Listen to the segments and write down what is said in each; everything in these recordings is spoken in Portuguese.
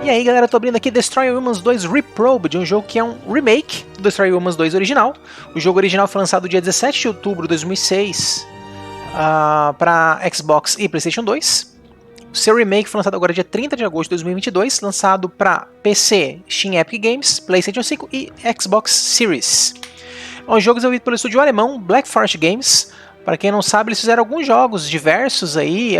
E aí galera, eu tô abrindo aqui Destroy All Humans 2 Reprobed, um jogo que é um remake do Destroy All Humans 2 original. O jogo original foi lançado dia 17 de outubro de 2006 para Xbox e PlayStation 2. O seu remake foi lançado agora dia 30 de agosto de 2022, lançado para PC, Steam Epic Games, PlayStation 5 e Xbox Series. É um jogo desenvolvido pelo estúdio alemão Black Forest Games. Para quem não sabe, eles fizeram alguns jogos diversos aí,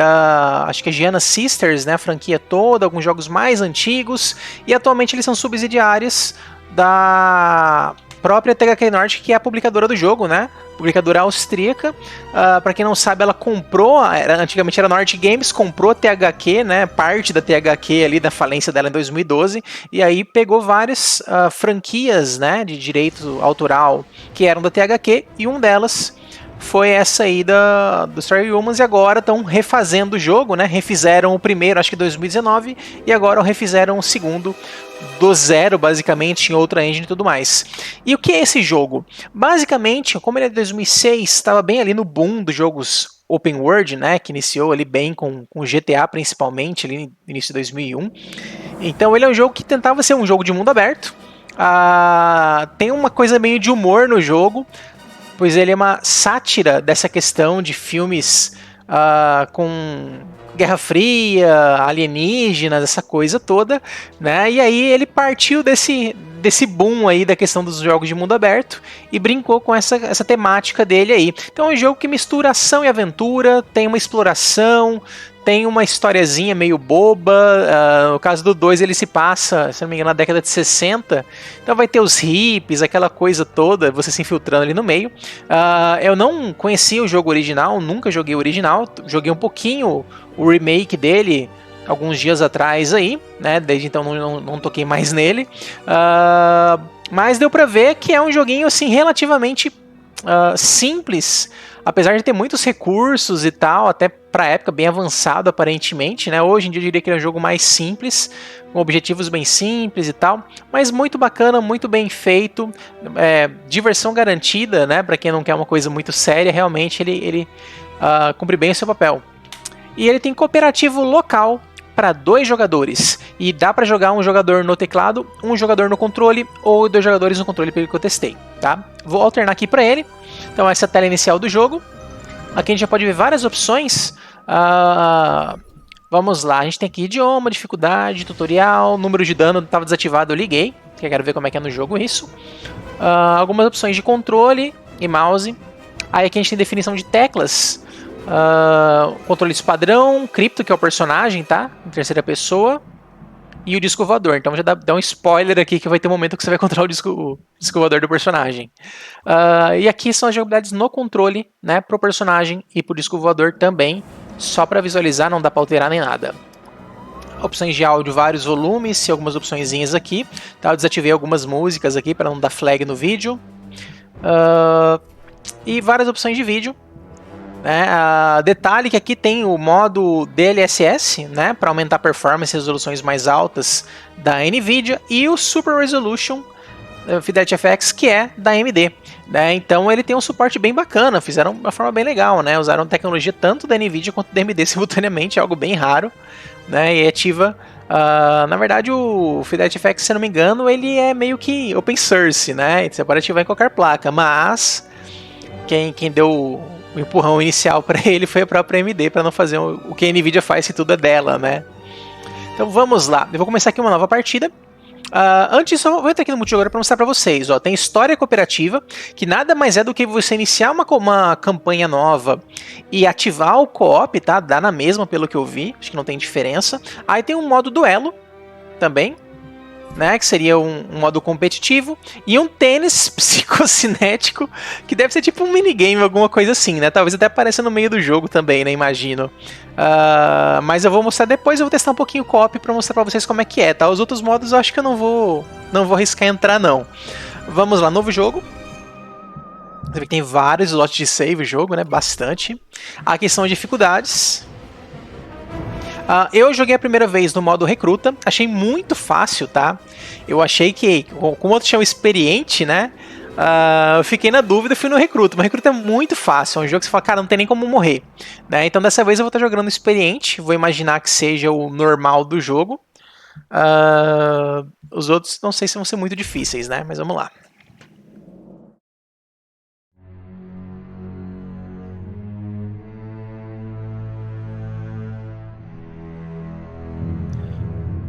acho que a Giana Sisters, né, a franquia toda, alguns jogos mais antigos, e atualmente eles são subsidiários da própria THQ Nordic, que é a publicadora do jogo, né, publicadora austríaca. Para quem não sabe, ela comprou, antigamente era Nordic Games, comprou a THQ, né, parte da THQ ali da falência dela em 2012, e aí pegou várias franquias, né, de direito autoral que eram da THQ, e um delas foi essa aí do Destroy All Humans, e agora estão refazendo o jogo, né? Refizeram o primeiro, acho que em 2019, e agora refizeram o segundo do zero, basicamente, em outra engine e tudo mais. E o que é esse jogo? Basicamente, como ele é de 2006, estava bem ali no boom dos jogos Open World, né? Que iniciou ali bem com GTA, principalmente, ali no início de 2001. Então ele é um jogo que tentava ser um jogo de mundo aberto. Tem uma coisa meio de humor no jogo, pois ele é uma sátira dessa questão de filmes com Guerra Fria, alienígenas, essa coisa toda, né? E aí ele partiu desse boom aí da questão dos jogos de mundo aberto e brincou com essa temática dele aí. Então é um jogo que mistura ação e aventura, tem uma exploração, tem uma historiazinha meio boba. No caso do 2 ele se passa, se não me engano, na década de 60. Então vai ter os hippies, aquela coisa toda, você se infiltrando ali no meio. Eu não conhecia o jogo original, nunca joguei o original. Joguei um pouquinho o remake dele alguns dias atrás aí, né? Desde então não toquei mais nele. Mas deu pra ver que é um joguinho assim relativamente simples, apesar de ter muitos recursos e tal, até pra época bem avançado aparentemente, né? Hoje em dia eu diria que ele é um jogo mais simples, com objetivos bem simples e tal, mas muito bacana, muito bem feito, diversão garantida, né? Pra quem não quer uma coisa muito séria, realmente ele cumpre bem o seu papel. E ele tem cooperativo local para 2 jogadores, e dá para jogar um jogador no teclado, um jogador no controle, ou 2 jogadores no controle, pelo que eu testei, tá? Vou alternar aqui para ele. Então essa é a tela inicial do jogo. Aqui a gente já pode ver várias opções. Vamos lá, a gente tem aqui idioma, dificuldade, tutorial, número de dano estava desativado, eu liguei, porque eu quero ver como é que é no jogo isso. Algumas opções de controle e mouse. Aí aqui a gente tem definição de teclas. Controles padrão, cripto, que é o personagem, tá? Em terceira pessoa. E o disco voador. Então já dá um spoiler aqui que vai ter um momento que você vai controlar o disco voador do personagem. E aqui são as jogabilidades no controle, né? Pro personagem e pro disco voador também. Só para visualizar, não dá para alterar nem nada. Opções de áudio, vários volumes e algumas opçõezinhas aqui. Tá? Eu desativei algumas músicas aqui para não dar flag no vídeo. E várias opções de vídeo. Detalhe que aqui tem o modo DLSS, né, para aumentar a performance e resoluções mais altas da Nvidia, e o Super Resolution Fidelity FX, que é da AMD, né? Então ele tem um suporte bem bacana, fizeram de uma forma bem legal, né? Usaram tecnologia tanto da Nvidia quanto da AMD simultaneamente, é algo bem raro, né? E ativa. Na verdade, o Fidelity FX, se eu não me engano, ele é meio que open source, né? Você pode ativar em qualquer placa, mas quem deu o empurrão inicial para ele foi a própria AMD, para não fazer o que a Nvidia faz, se tudo é dela, né? Então vamos lá, eu vou começar aqui uma nova partida. Antes disso, eu vou entrar aqui no multijogador para mostrar para vocês. Tem história cooperativa, que nada mais é do que você iniciar uma campanha nova e ativar o co-op, tá? Dá na mesma, pelo que eu vi, acho que não tem diferença. Aí tem um modo duelo também, né, que seria um modo competitivo, e um tênis psicocinético, que deve ser tipo um minigame, alguma coisa assim, né? Talvez até apareça no meio do jogo também, né? Imagino. Mas eu vou mostrar depois, eu vou testar um pouquinho o co-op pra mostrar pra vocês como é que é, tá? Os outros modos eu acho que eu não vou arriscar entrar, não. Vamos lá, novo jogo. Você vê que tem vários slots de save o jogo, né? Bastante. Aqui são as dificuldades. Eu joguei a primeira vez no modo recruta, achei muito fácil, tá? Eu achei que, como outros chamam experiente, né? Eu fiquei na dúvida e fui no recruta. Mas recruta é muito fácil, é um jogo que você fala, cara, não tem nem como morrer, né? Então dessa vez eu vou estar jogando no experiente, vou imaginar que seja o normal do jogo. Os outros não sei se vão ser muito difíceis, né? Mas vamos lá.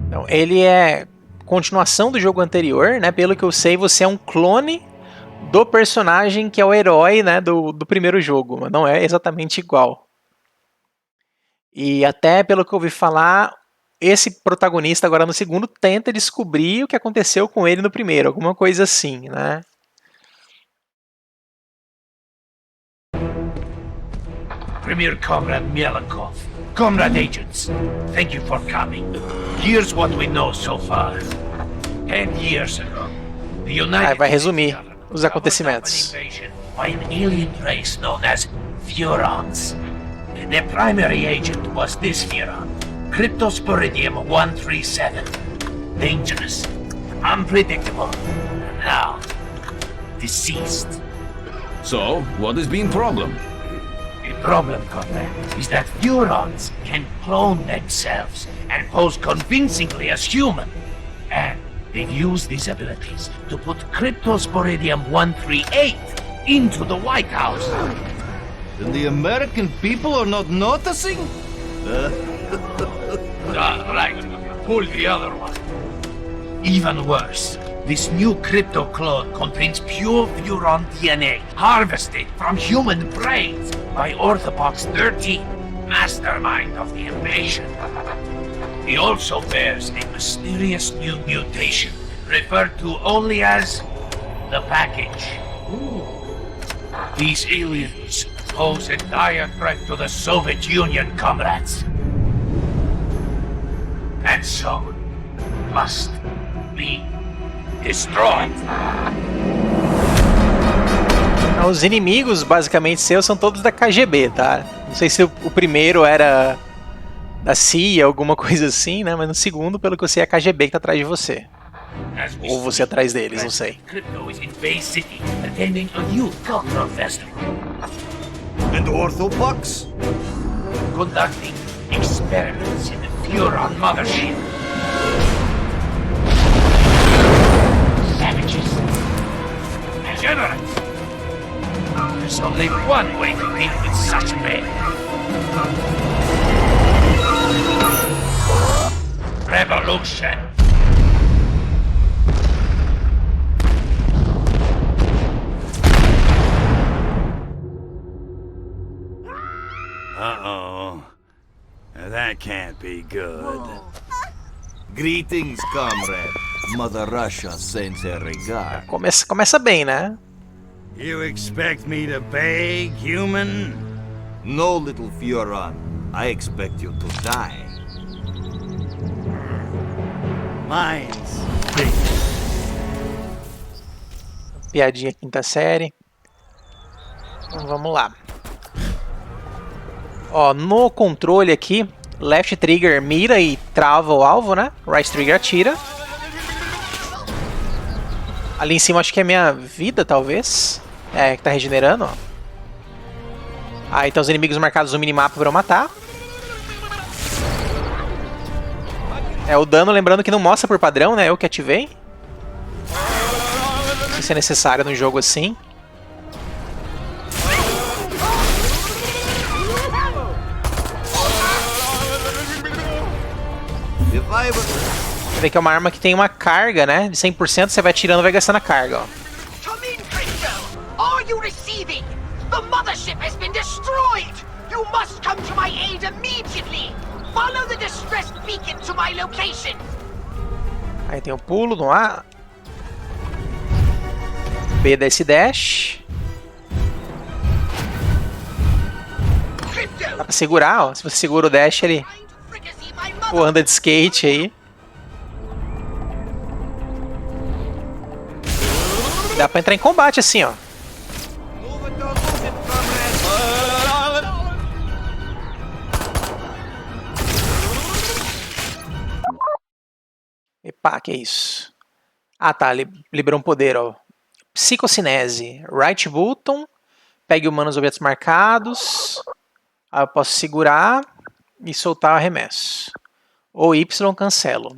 Então, ele é continuação do jogo anterior, né? Pelo que eu sei, você é um clone do personagem que é o herói, né, do primeiro jogo, mas não é exatamente igual. E até pelo que eu ouvi falar, esse protagonista agora no segundo tenta descobrir o que aconteceu com ele no primeiro, alguma coisa assim, né? Premier Comrade Mielikov, Comrade Agents, thank you for coming. Here's what we know so far. 10 years ago, the United Vai resumir os acontecimentos. By an alien race known as Furons. The primary agent was this Furon, Cryptosporidium 137. Dangerous, unpredictable, and now deceased. So, what has been problem? The problem, Comrade, is that Furons can clone themselves and pose convincingly as human. And they've used these abilities to put Cryptosporidium 138 into the White House. And the American people are not noticing? Right. Pull the other one. Even worse, this new crypto clone contains pure Furon DNA harvested from human brains by Orthopox 13, mastermind of the invasion. He also bears a mysterious new mutation referred to only as the Package. These aliens pose a dire threat to the Soviet Union, comrades. And so, must be destroyed. Os inimigos, basicamente, seus são todos da KGB, tá? Não sei se o primeiro era da CIA, alguma coisa assim, né? Mas no segundo, pelo que eu sei, é a KGB que tá atrás de você. Ou você atrás deles, não sei. Crypto is in Bay City, attending a youth cultural festival. And Orthopox? Conducting experiments in the Furon mothership. Savages. Degenerates. There's only one way to deal with such men. Revolution. Uh-oh. That can't be good. Greetings, comrade. Mother Russia sends her regard. Começa bem, né? You expect me to beg, human? No, little Furon. I expect you to die. Mine's big. Piadinha quinta série. Então vamos lá. Ó, no controle aqui, left trigger mira e trava o alvo, né? Right trigger atira. Ali em cima acho que é minha vida, talvez. É, que tá regenerando, ó. Aí tem os inimigos marcados no minimapa pra eu matar. É, o dano, lembrando que não mostra por padrão, né? Eu que ativei. Não sei se é necessário num jogo assim. Você vê que é uma arma que tem uma carga, né? De 100%, você vai tirando e vai gastando a carga, ó. Come in, Crypto! Are you receiving? The mothership has been destroyed! You must come to my aid immediately! Follow the distressed beacon to my location! Aí tem o pulo no A. B desce dash. Dá pra segurar, ó. Se você segura o dash, ele pô, anda de skate aí. Dá pra entrar em combate assim, ó. Epa, que é isso? Ah, tá. Liberou um poder, ó. Psicocinese. Right button. Pegue o mana nos objetos marcados. Aí eu posso segurar e soltar o arremesso. Ou Y cancelo.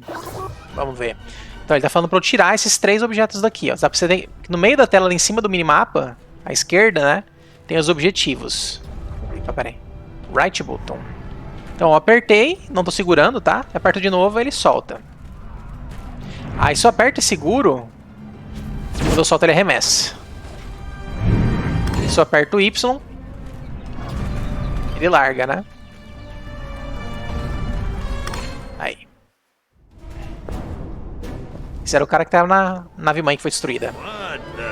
Vamos ver. Então ele tá falando pra eu tirar esses 3 objetos daqui, ó. Dá pra você ver, no meio da tela, ali em cima do minimapa, à esquerda, né? Tem os objetivos. Opa, peraí. Right button. Então eu apertei, não tô segurando, tá? Aperto de novo, ele solta. Aí se eu aperto e seguro, quando eu solto ele arremessa. E se eu aperto o Y, ele larga, né? Aí. Esse era o cara que tava na nave-mãe que foi destruída. What the...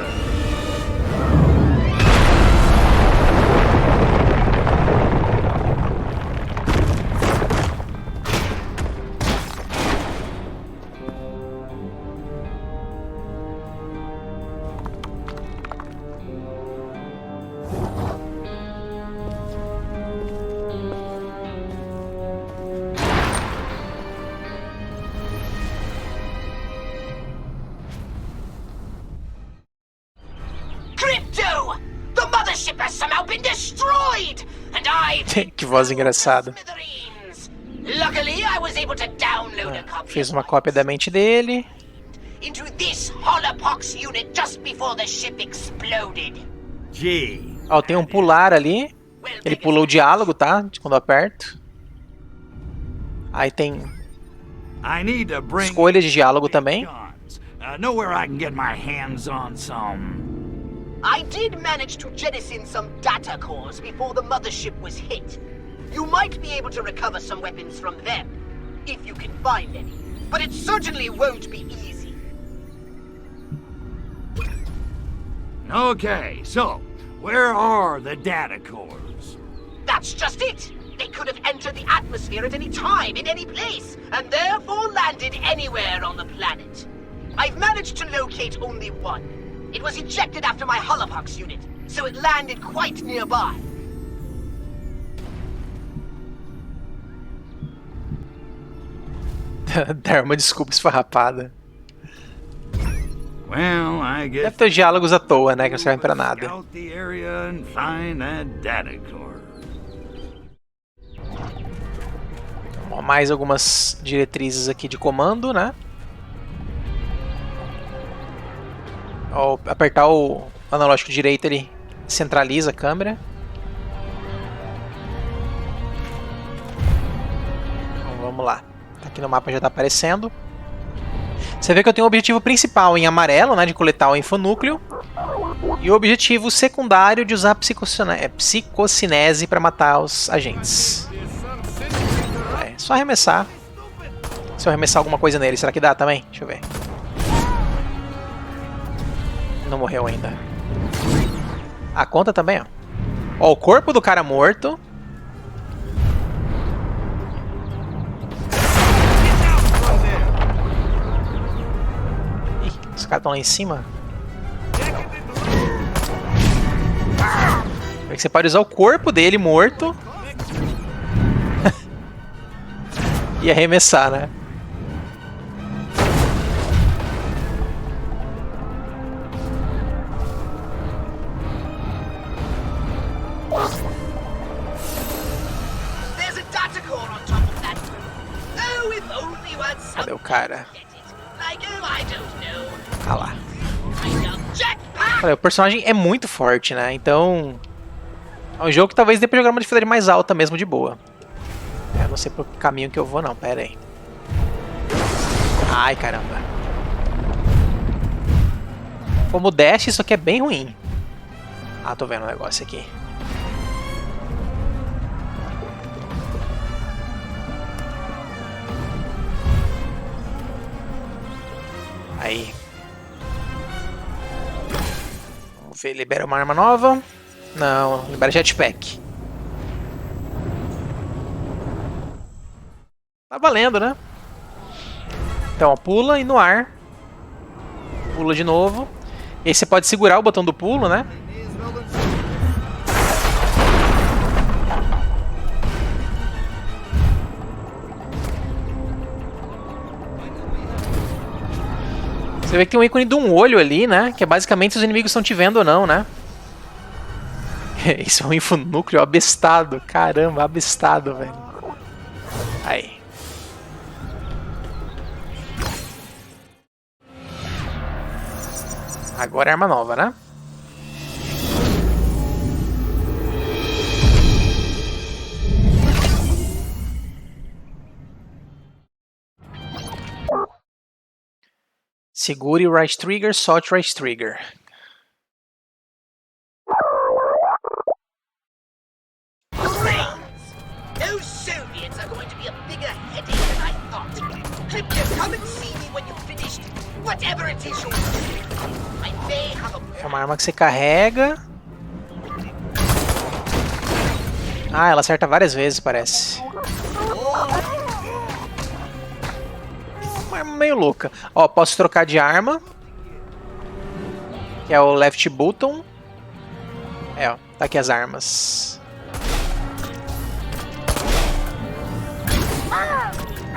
Crypto! The mothership has somehow been destroyed! And I've... Que voz engraçada. smithereens. Luckily, I was able to download a copy Fiz of uma cópia da mente dele. into this Holopox unit just before the ship exploded. Gee. Ó, tem um pular ali. Well, Ele pulou o diálogo, tá? De quando eu aperto. Aí tem I need to bring escolha de diálogo também. guns. Know where I can get my hands on some. I did manage to jettison some data cores before the mothership was hit. You might be able to recover some weapons from them, if you can find any. But it certainly won't be easy. Okay, so where are the data cores? That's just it! They could have entered the atmosphere at any time, in any place, and therefore landed anywhere on the planet. I've managed to locate only one. It was ejected after my Holopox unit, so it landed quite nearby. Dar uma desculpa esfarrapada. Well, I guess Deve ter diálogos à toa, né? Que não servem pra nada. scout the area and find that data core. Ó, mais algumas diretrizes aqui de comando, né? Ao apertar o analógico direito, ele centraliza a câmera. Então, vamos lá. Aqui no mapa já está aparecendo. Você vê que eu tenho o objetivo principal em amarelo, né, de coletar o infonúcleo. E o objetivo secundário de usar psicocinese para matar os agentes. É só arremessar. Se eu arremessar alguma coisa nele, será que dá também? Deixa eu ver. Não morreu ainda. A conta também, ó. Ó, o corpo do cara morto. Ih, os caras estão lá em cima. É que você pode usar o corpo dele morto e arremessar, né? There's a data core on top of that. Oh, if only you had Cadê some o cara? like, oh, I don't know. Ah lá. Kind of jetpack. Olha, o personagem é muito forte, né? Então é um jogo que talvez dê pra jogar uma dificuldade mais alta mesmo, de boa. Eu não sei pro caminho que eu vou não, pera aí. Ai, caramba. Como dash, isso aqui é bem ruim. Ah, tô vendo um negócio aqui. Aí. Vamos ver, libera uma arma nova. Não, libera jetpack. Tá valendo, né? Então, ó, pula e no ar. Pula de novo. E aí você pode segurar o botão do pulo, né? Você vê que tem um ícone de um olho ali, né? Que é basicamente se os inimigos estão te vendo ou não, né? Isso é um infonúcleo abestado. Caramba, abestado, velho. Aí. Agora é arma nova, né? Segure o right trigger, solte right trigger. Those Soviets are going to be a bigger headache than I thought. Crypto, come and see me when you've finished whatever it is you're doing. I may have a... É uma arma que você carrega. Ah, ela acerta várias vezes, parece. Uma arma meio louca. Ó, posso trocar de arma. Que é o left button. É, ó, tá aqui as armas.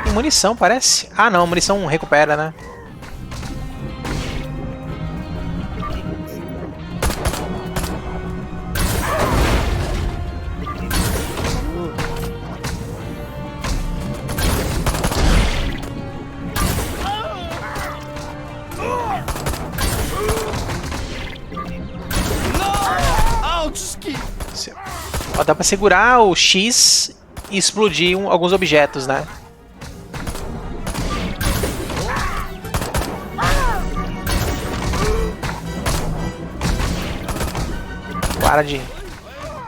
Tem munição, parece. Ah, não, munição recupera, né? Ó, dá pra segurar o X e explodir alguns objetos, né? Para de...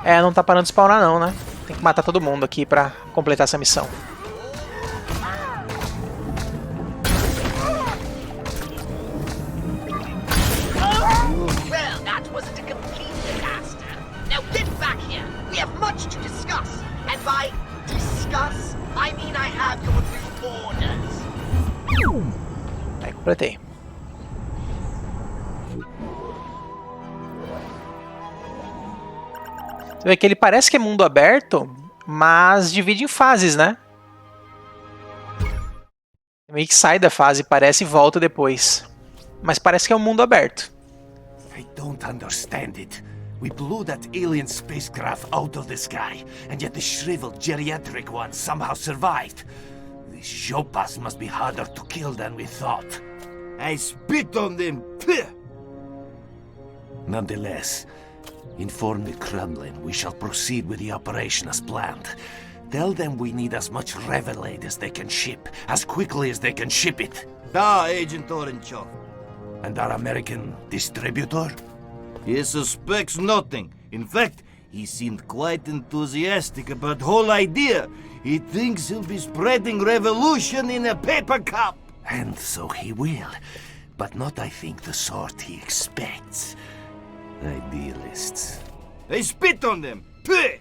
É, não tá parando de spawnar não, né? Tem que matar todo mundo aqui pra completar essa missão. Well, that wasn't a complete disaster. Now get back here. We have much to discuss. And by discuss, I mean I have your new orders. Aí, completei. Você vê que ele parece que é mundo aberto, mas divide em fases, né? Meio que sai da fase, parece, e volta depois. Mas parece que é um mundo aberto. I don't understand it. We blew that alien spacecraft out of the sky, and yet the shriveled geriatric one somehow survived. These Jopas must be harder to kill than we thought. I spit on them. Pah! Nonetheless, inform the Kremlin we shall proceed with the operation as planned. Tell them we need as much Revelade as they can ship, as quickly as they can ship it. Da, Agent Orenchov. And our American distributor? He suspects nothing. In fact, he seemed quite enthusiastic about the whole idea. He thinks he'll be spreading revolution in a paper cup. And so he will, but not, I think, the sort he expects. Idealists. I spit on them. Pah!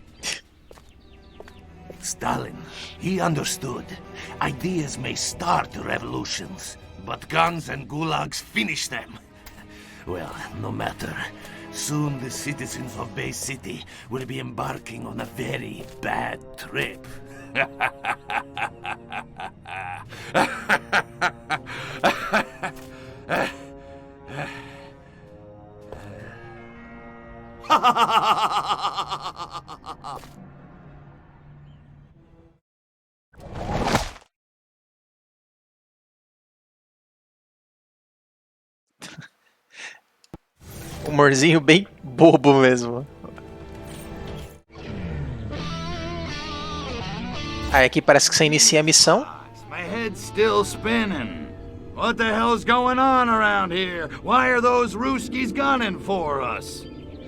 Stalin, he understood. Ideas may start revolutions, but guns and gulags finish them. Well, no matter. Soon the citizens of Bay City will be embarking on a very bad trip. Humorzinho bem bobo mesmo. Aí aqui parece que você inicia a missão. My head's still spinning. What the hell's going on around here? Why are those Ruskies gunning for us?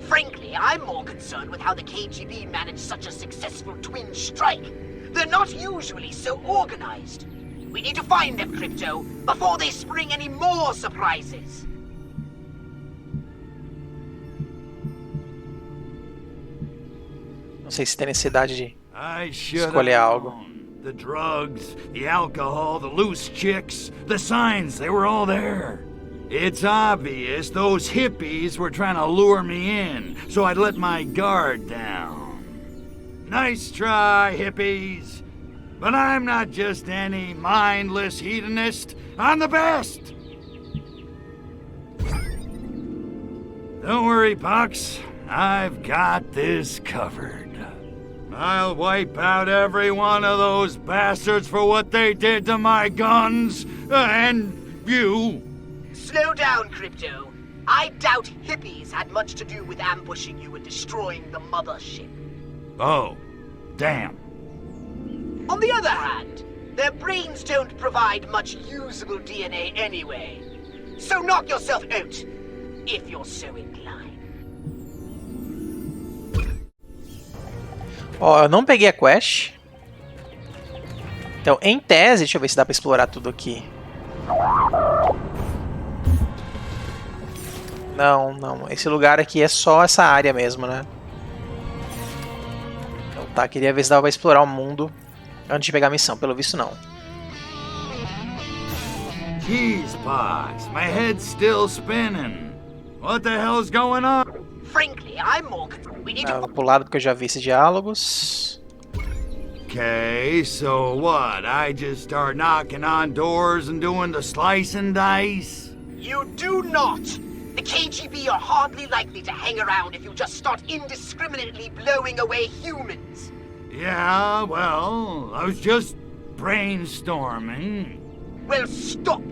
Frankly, I'm more concerned with how the KGB managed such a successful twin strike. They're not usually so organized. We need to find them, Crypto, before they spring any more surprises. Não sei se tem necessidade de I should escolher algo. The drugs, the alcohol, the loose chicks, the signs, they were all there. It's obvious those hippies were trying to lure me in, so I'd let my guard down. Nice try, hippies. But I'm not just any mindless hedonist. I'm the best! Don't worry, Pox. I've got this covered. I'll wipe out every one of those bastards for what they did to my guns, and you. Slow down, Crypto. I doubt hippies had much to do with ambushing you and destroying the mothership. Oh, damn. On the other hand, their brains don't provide much usable DNA anyway. So knock yourself out, if you're so inclined. Ó, eu não peguei a quest. Então, em tese, deixa eu ver se dá pra explorar tudo aqui. Não, não. Esse lugar aqui é só essa área mesmo, né? Então tá, queria ver se dava pra explorar o mundo antes de pegar a missão. Pelo visto, não. Jeez, Pox, my head's still spinning. What the hell's going on? Frankly, I'm more concerned. We need Ah, to vou pro lado porque eu já vi esses diálogos. Okay, so what? I just start knocking on doors and doing the slice and dice? You do not! The KGB are hardly likely to hang around if you just start indiscriminately blowing away humans. Yeah, well, I was just brainstorming. Well, stop!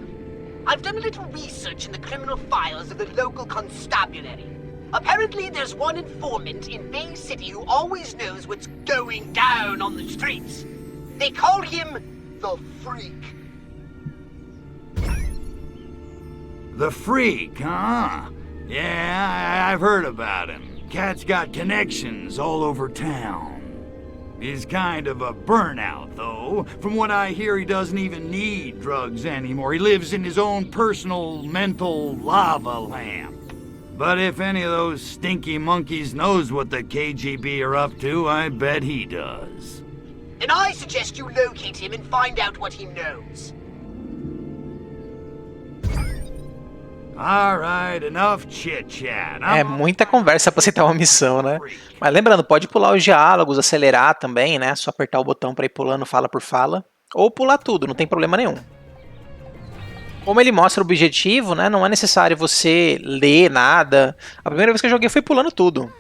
I've done a little research in the criminal files of the local constabulary. Apparently, there's one informant in Bay City who always knows what's going down on the streets. They call him the Freak. The Freak, huh? Yeah, I've heard about him. Cat's got connections all over town. He's kind of a burnout, though. From what I hear, he doesn't even need drugs anymore. He lives in his own personal mental lava lamp. But if any of those stinky monkeys knows what the KGB are up to, I bet he does. Then I suggest you locate him and find out what he knows. Alright, enough chit-chat. É muita conversa pra aceitar uma missão, né? Mas lembrando, pode pular os diálogos, acelerar também, né? Só apertar o botão pra ir pulando fala por fala. Ou pular tudo, não tem problema nenhum. Como ele mostra o objetivo, né? Não é necessário você ler nada. A primeira vez que eu joguei foi pulando tudo.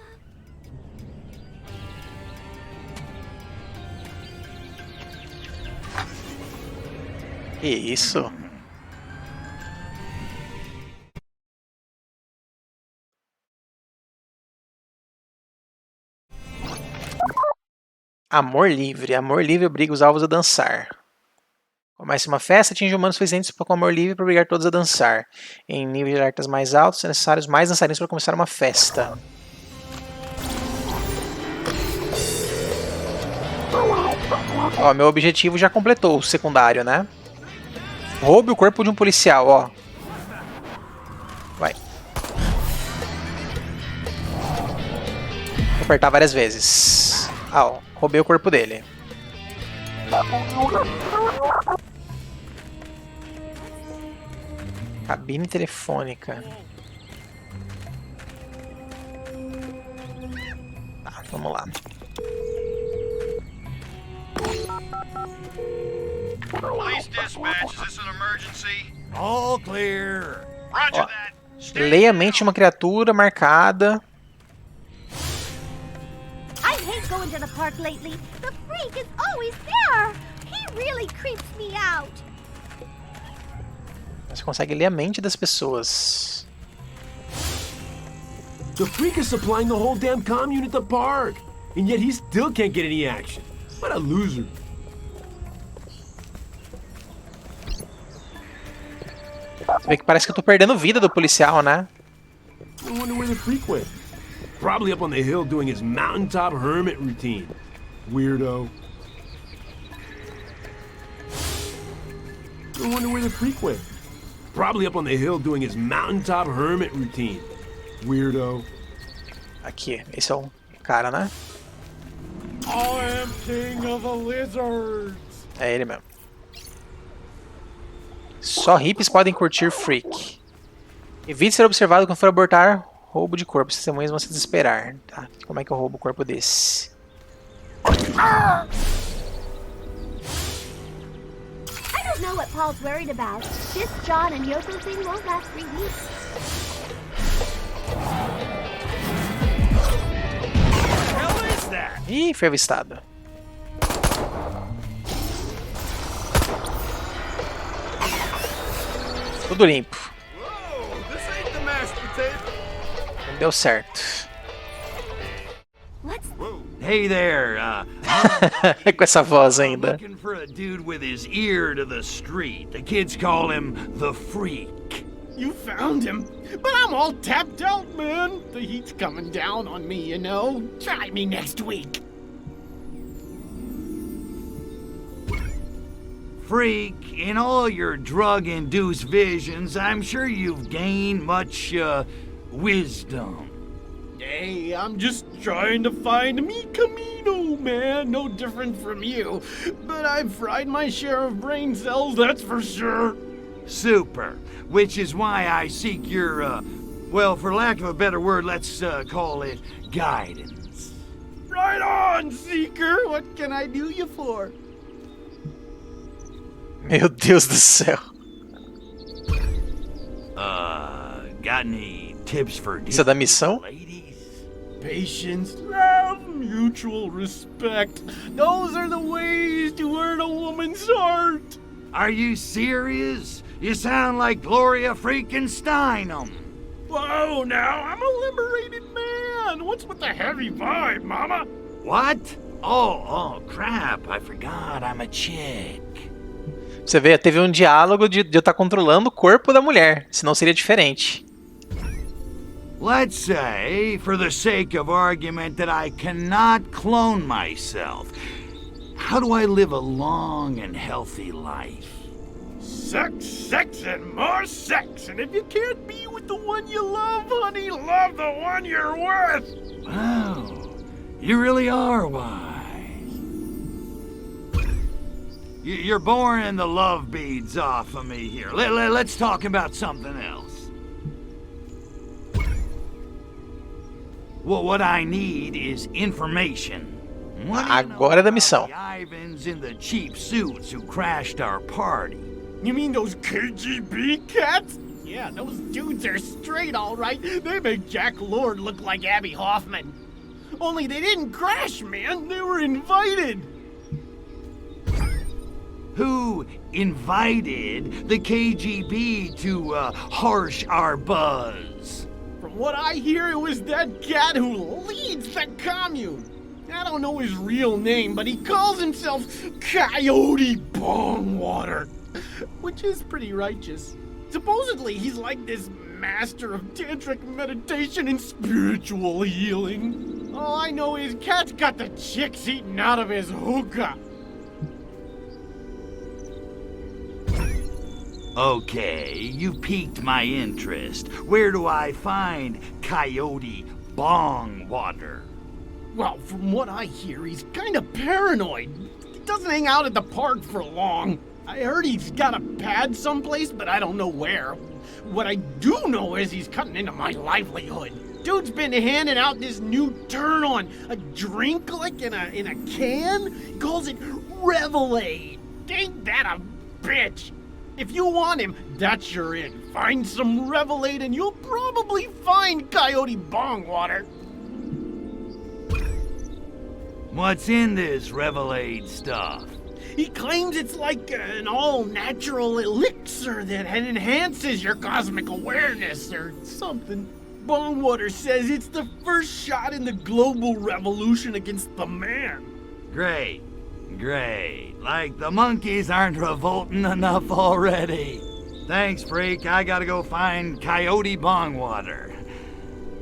Que isso? Amor livre. Amor livre obriga os alvos a dançar. Comece uma festa, atinge humanos suficientes com amor livre para obrigar todos a dançar. Em níveis de alertas mais altos, são necessários mais dançarinos para começar uma festa. Ó, meu objetivo já completou, o secundário, né? Roube o corpo de um policial, ó. Vai. Vou apertar várias vezes. Ah, ó. Roubei o corpo dele. Cabine telefônica. Tá, vamos lá. Police dispatch, is this an emergency? All clear. Roger Ó, that. Stay leia a mente de uma criatura marcada. I hate going to the park lately. The Freak is always there. He really creeps me out. Você consegue ler a mente das pessoas. The Freak is supplying the whole damn commune at the park, and yet he still can't get any action. What a loser. Você vê que parece que eu tô perdendo vida do policial, né? I wonder where the Freak went. Probably up on the hill doing his mountaintop hermit routine. Weirdo. I wonder where the Freak went. Probably up on the hill doing his mountaintop hermit routine. Weirdo. Aqui, esse é o cara, né? I am king of the lizards. É ele mesmo. Só hippies podem curtir Freak. Evite ser observado quando for abortar roubo de corpo. Testemunhas vão se desesperar. Tá, como é que eu roubo o corpo desse? I don't know what Paul's worried about. This John and Yoko thing won't last 3 weeks. Ih, foi avistado. Tudo limpo. Whoa, this ain't the mashed potato Deu certo. Hey there, Com essa voz I'm ainda. looking for a dude with his ear to the street. The kids call him the Freak. You found him, but I'm all tapped out, man. The heat's coming down on me, you know. Try me next week. Freak, in all your drug-induced visions, I'm sure you've gained much, wisdom. Hey, I'm just trying to find mi camino, man. No different from you. But I've fried my share of brain cells, that's for sure. Super. Which is why I seek your, well, for lack of a better word, let's, call it guidance. Right on, Seeker. What can I do you for? Meu Deus do céu. Got any tips for Isso é da missão? ladies? Patience, love, mutual respect. Those are the ways to earn a woman's heart. Are you serious? You sound like Gloria freaking Steinem. Whoa, now, I'm a liberated man. What's with the heavy vibe, mama? What? Oh, crap. I forgot I'm a chick. Você vê, teve um diálogo de eu estar controlando o corpo da mulher. Senão seria diferente. Let's say, for the sake of argument, that I cannot clone myself. How do I live a long and healthy life? Sex, sex, and more sex. And if you can't be with the one you love, honey, love the one you're with. Wow, you really are wise. You're boring the love beads off of me here. Let's talk about something else. Well, what I need is information. What do you know Agora é da about missão. the Ivans in the cheap suits who crashed our party? You mean those KGB cats? Yeah, those dudes are straight, all right. They make Jack Lord look like Abby Hoffman. Only they didn't crash, man. They were invited. Who invited the KGB to harsh our buzz? From what I hear, it was that cat who leads the commune. I don't know his real name, but he calls himself Coyote Bongwater, which is pretty righteous. Supposedly, he's like this master of tantric meditation and spiritual healing. All I know is Cat's got the chicks eating out of his hookah. Okay, you piqued my interest. Where do I find Coyote Bongwater? Well, from what I hear, he's kind of paranoid. He doesn't hang out at the park for long. I heard he's got a pad someplace, but I don't know where. What I do know is he's cutting into my livelihood. Dude's been handing out this new turn on a drink like in a can. He calls it Revelade. Ain't that a bitch? If you want him, that's your in. Find some Revelade and you'll probably find Coyote Bongwater. What's in this Revelade stuff? He claims it's like an all-natural elixir that enhances your cosmic awareness or something. Bongwater says it's the first shot in the global revolution against the man. Great. Like the monkeys aren't revolting enough already. Thanks, Freak. I gotta go find Coyote Bongwater.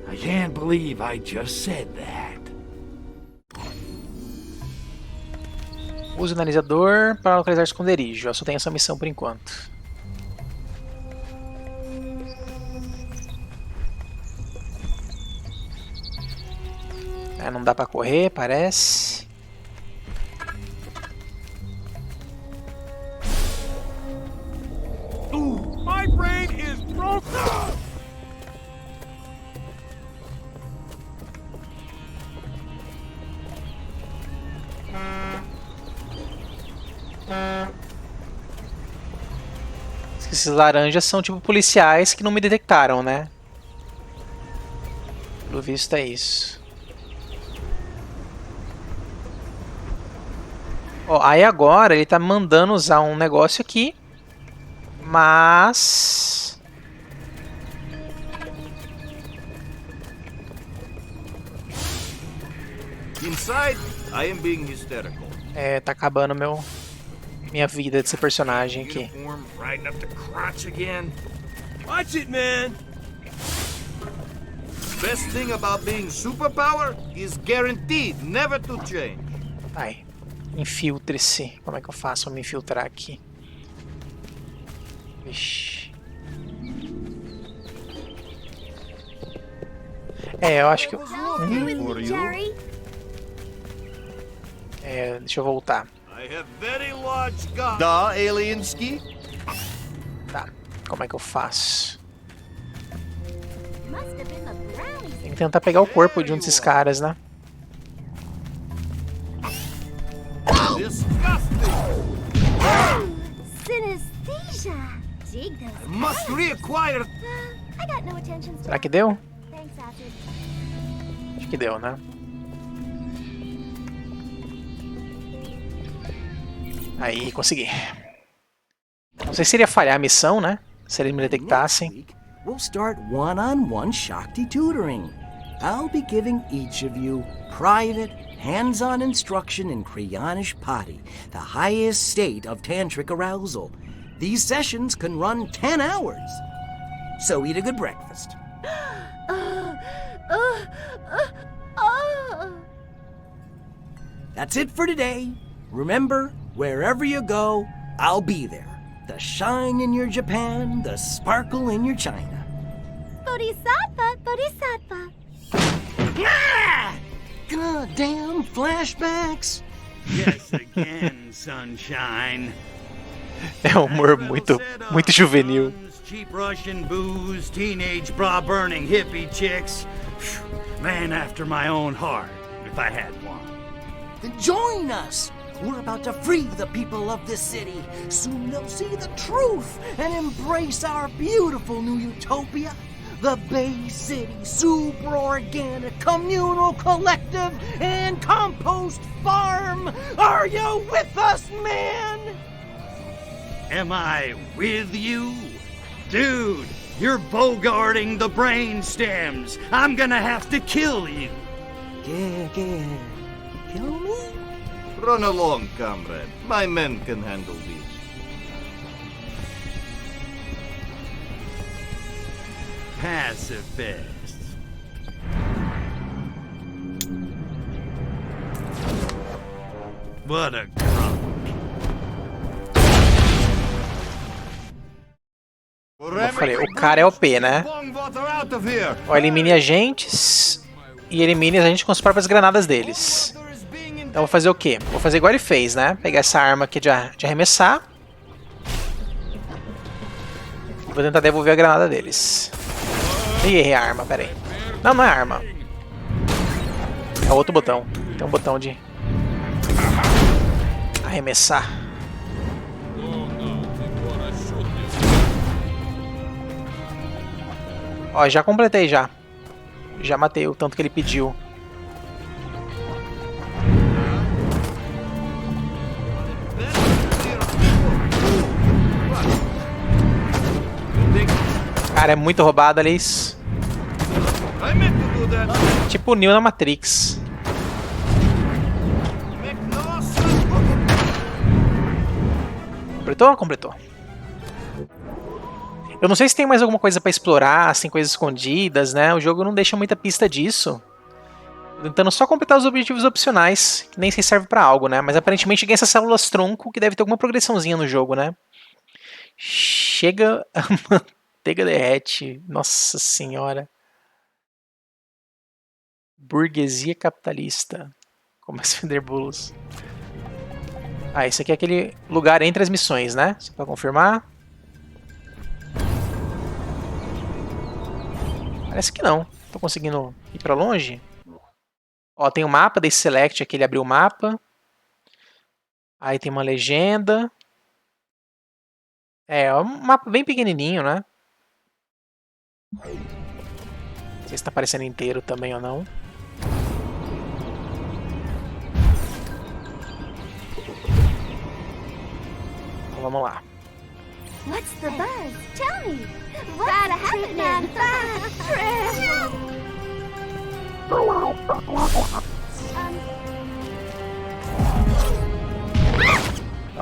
I can't believe I just said that. Use o analisador para localizar esconderijo. Eu só tenho essa missão por enquanto. Não dá pra correr, parece. My brain is broken! Esses laranjas são tipo policiais que não me detectaram, né? Pelo visto é isso. Ó, aí agora ele tá mandando usar um negócio aqui. Mas... inside, I am being hysterical. É, tá acabando minha vida desse personagem aqui. Uniform riding up the crotch again. Watch it, man! Best thing about being superpower is guaranteed never to change. Ai, infiltre-se. Como é que eu faço pra me infiltrar aqui? Vixe. É, eu acho que... Jerry? É, deixa eu voltar. I have very large guns. Da, Aliensky? Tá, como é que eu faço? Must have been the brownies. Tem que tentar pegar o corpo de um desses caras, né? Disgusting. Synesthesia. Dig those. I must reacquire. I got no attention span. Será que deu? Thanks, Acid. Acho que deu, né? Aí, consegui. Não sei se iria falhar a missão, né? Se eles me detectassem. We'll start one-on-one Shakti tutoring. I'll be giving each of you private, hands-on instruction in Kryanish Pati, the highest state of tantric arousal. These sessions can run 10 hours. So eat a good breakfast. That's it for today. Remember, wherever you go, I'll be there. The shine in your Japan, the sparkle in your China. Bodhisattva, Bodhisattva. Ah! Goddamn flashbacks. Yes, again, sunshine. É um humor muito juvenil. Cheap Russian booze, teenage bra-burning hippie chicks. Man after my own heart, if I had one. Then join us. We're about to free the people of this city. Soon they'll see the truth and embrace our beautiful new utopia. The Bay City Super Organic Communal Collective and Compost Farm. Are you with us, man? Am I with you? Dude, you're bogarting the brain stems. I'm gonna have to kill you. Yeah. Kill me? Run along, comrade. My men can handle these. Pacifists. What a crunk. Como eu falei, o cara é OP, né? Ó, elimine agentes e elimine a gente com as próprias granadas deles. Então vou fazer o quê? Vou fazer igual ele fez, né? Pegar essa arma aqui de arremessar. E vou tentar devolver a granada deles. Ih, errei a arma, pera aí. Não, não é arma. É outro botão. Tem um botão de arremessar. Ó, já completei já. Já matei o tanto que ele pediu. Cara, é muito roubado, Alice. Tipo o Neo na Matrix. Completou? Completou. Eu não sei se tem mais alguma coisa pra explorar, se tem coisas escondidas, né? O jogo não deixa muita pista disso. Tô tentando só completar os objetivos opcionais, que nem se serve pra algo, né? Mas aparentemente ganha essas células tronco, que deve ter alguma progressãozinha no jogo, né? Chega a manteiga derrete. Nossa senhora. Burguesia capitalista. Começa a vender bolos. Ah, esse aqui é aquele lugar entre as missões, né? Só pra confirmar. Parece que não. Tô conseguindo ir pra longe. Ó, tem um mapa desse select aqui, ele abriu o mapa. Aí tem uma legenda. É um mapa bem pequenininho, né? Não sei se tá aparecendo inteiro também ou não. Então, vamos lá. What's the buzz? Tell me. What's happening?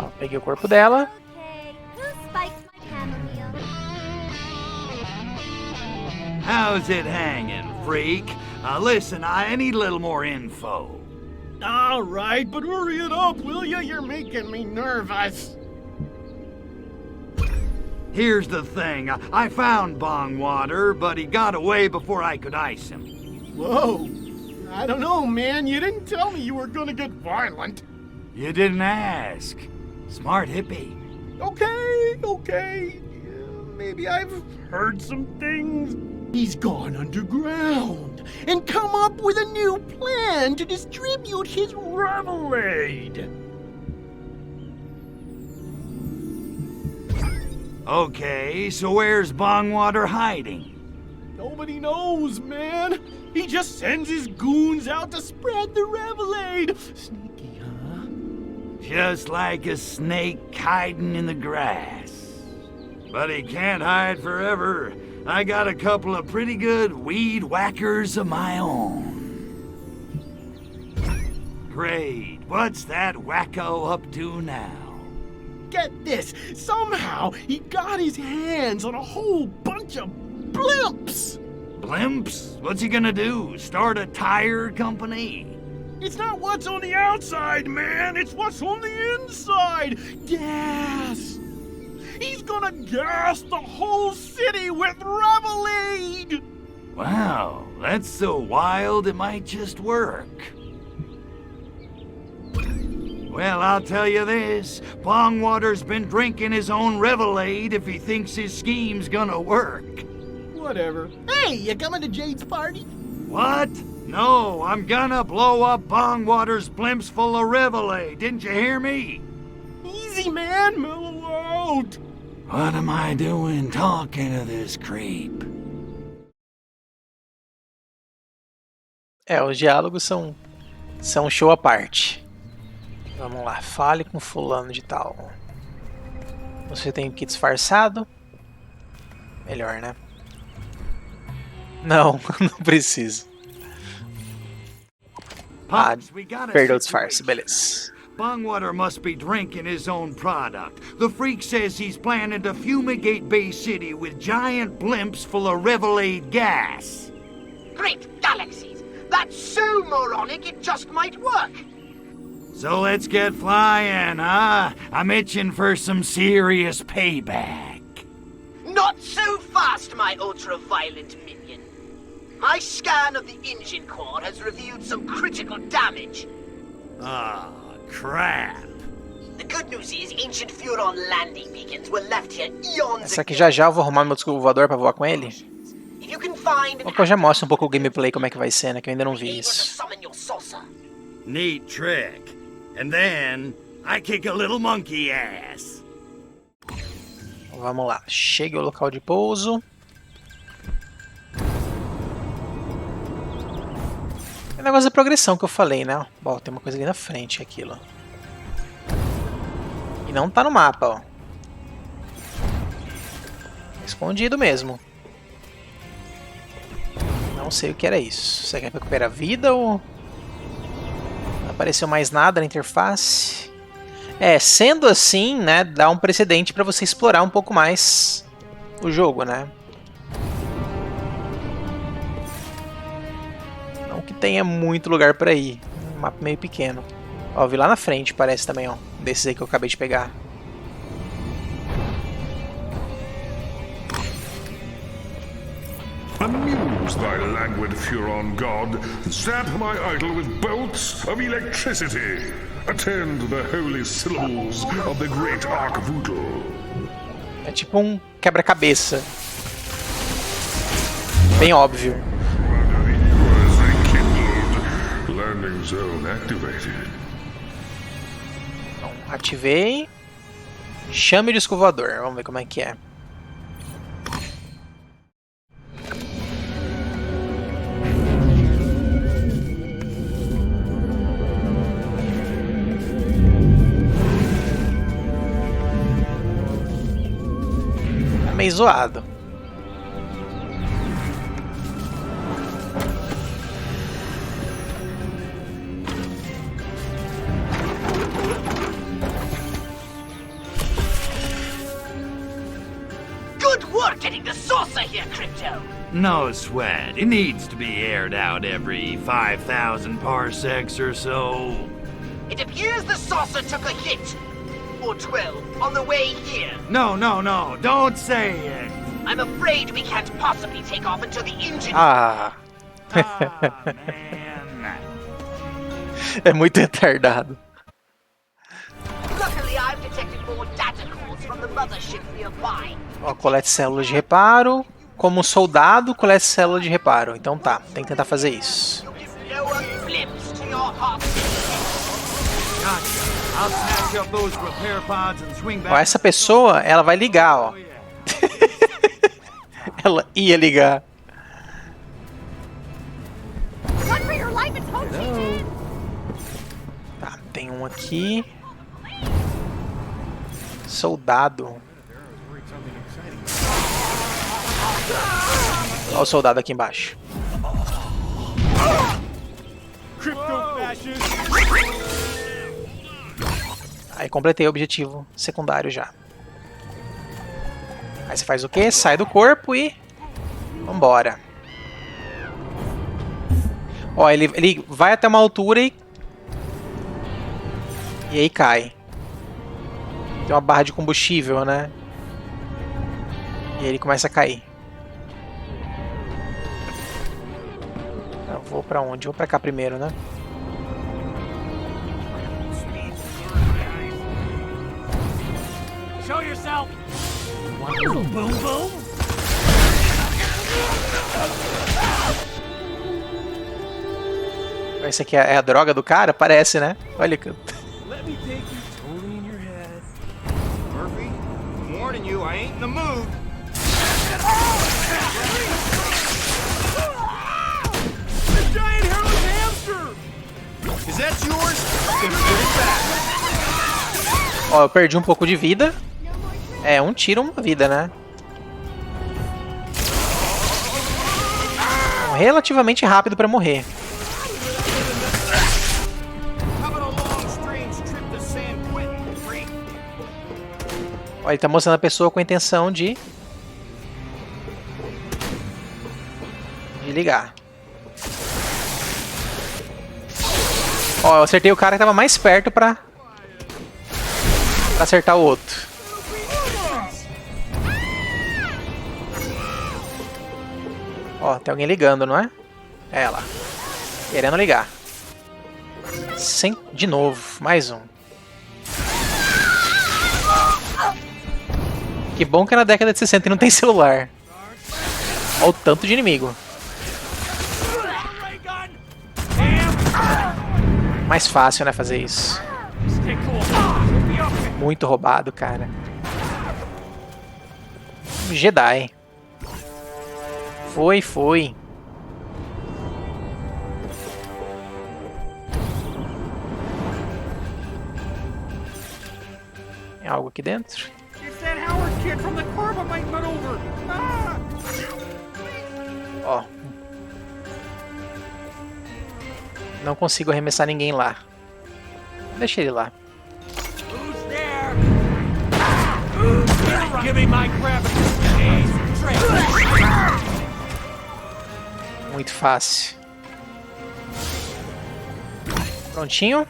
Ó, peguei o corpo dela. Okay, who spiked my chamomile? How's it hanging, freak? Listen, I need a little more info. All right, but hurry it up, will ya? You're making me nervous. Here's the thing. I found Bongwater, but he got away before I could ice him. Whoa. I don't know, man. You didn't tell me you were gonna get violent. You didn't ask. Smart hippie. Okay. Maybe I've heard some things. He's gone underground and come up with a new plan to distribute his Revelade. Okay, so where's Bongwater hiding? Nobody knows, man. He just sends his goons out to spread the Revelade. Sneaky, huh? Just like a snake hiding in the grass. But he can't hide forever. I got a couple of pretty good weed whackers of my own. Great. What's that wacko up to now? Get this. Somehow he got his hands on a whole bunch of blimps. Blimps? What's he gonna do? Start a tire company? It's not what's on the outside, man. It's what's on the inside. Gas. He's gonna gas the whole city with Revelade. Wow, that's so wild it might just work. Well, I'll tell you this. Bongwater's been drinking his own Revelade if he thinks his scheme's gonna work. Whatever. Hey, you coming to Jade's party? What? No, I'm gonna blow up Bongwater's blimps full of Revelade. Didn't you hear me? Easy, man. Mellow out. What am I doing talking to this creep? Os diálogos são show à parte. Vamos lá, fale com fulano de tal. Você tem que ir disfarçado? Melhor, né? Não, não preciso. Perdeu o disfarce, beleza. Bongwater must be drinking his own product. The freak says he's planning to fumigate Bay City with giant blimps full of Revelade gas. Great galaxies! That's so moronic it just might work! So let's get flying, huh? I'm itching for some serious payback. Not so fast, my ultra-violent minion. My scan of the engine core has revealed some critical damage. Ah, crap. The good news is ancient Furon landing beacons were left here eons Essa aqui já eu vou arrumar meu disco voador pra voar com ele. If you can find Ou que eu já mostro um pouco o gameplay, como é que vai ser, né? Que eu ainda não vi isso. Neat trick. And then, I kick a little monkey ass. Vamos lá, chegue ao local de pouso. É o negócio da progressão que eu falei, né? Bom, tem uma coisa ali na frente, aquilo. E não tá no mapa, ó. Escondido mesmo. Não sei o que era isso. Será que é pra recuperar a vida ou... Não apareceu mais nada na interface? Sendo assim, né, dá um precedente para você explorar um pouco mais o jogo, né? Não que tenha muito lugar para ir, um mapa meio pequeno. Ó, vi lá na frente, parece também, ó, desses aí que eu acabei de pegar. Amuse thy languid Furon god, zap my idol with bolts of electricity. Attend the holy syllables of the great Archvoodle. É tipo um quebra-cabeça. Bem óbvio. Landing zone activated. Então, ativei. Chame de disco voador. Vamos ver como é que é. Meio zoado. We're getting the saucer here, Crypto. No sweat. It needs to be aired out every 5,000 parsecs or so. It appears the saucer took a hit. Or 12, on the way here. No, don't say it. I'm afraid we can't possibly take off until the engine... Ah. É muito retardado. Luckily, I've detected more data calls from the mothership nearby. Ó, colete células de reparo. Como soldado, colete célula de reparo. Então tá, tem que tentar fazer isso. Ó, essa pessoa, ela vai ligar, ó. Ela ia ligar. Tá, tem um aqui. Soldado. Olha o soldado aqui embaixo. Aí completei o objetivo secundário já. Aí você faz o quê? Sai do corpo e... vambora. Ó, ele vai até uma altura e... e aí cai. Tem uma barra de combustível, né? E aí ele começa a cair. Eu vou pra onde? Vou pra cá primeiro, né? Show yourself. Boom, boom. Esse aqui é a droga do cara? Parece, né? Olha que... Let me take you totally in your head. Murphy, I'm warning you, I ain't in the mood. The giant hairless hamster! Is that yours? Then put it back. Ó, eu perdi um pouco de vida. É, um tiro, uma vida, né? Relativamente rápido pra morrer. Ó, ele tá mostrando a pessoa com a intenção de ligar. Ó, eu acertei o cara que tava mais perto pra acertar o outro. Ó, tem alguém ligando, não é? É ela. Querendo ligar. De novo, mais um. Que bom que é na década de 60 e não tem celular. Olha o tanto de inimigo. Mais fácil, né, fazer isso. Muito roubado, cara. Jedi. Foi. Tem algo aqui dentro? Ó. Não consigo arremessar ninguém lá. Deixa ele lá. Muito fácil. Prontinho.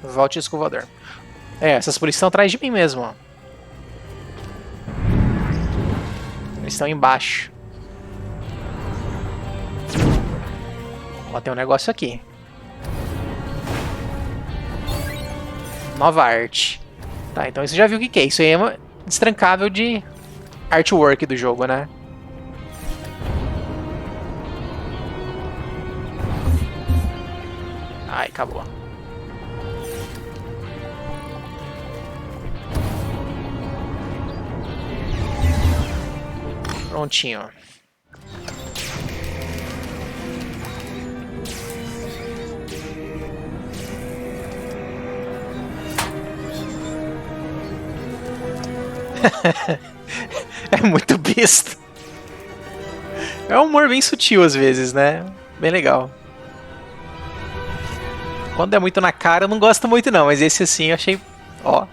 Volte ao escovador. É, essas polícias estão atrás de mim mesmo, ó. Eles estão embaixo. Ó, tem um negócio aqui. Nova arte. Tá, então você já viu o que é. Isso aí é uma destrancável de artwork do jogo, né? Ai, acabou. Prontinho. É muito besta. É um humor bem sutil às vezes, né? Bem legal. Quando é muito na cara eu não gosto muito não, mas esse assim eu achei... ó.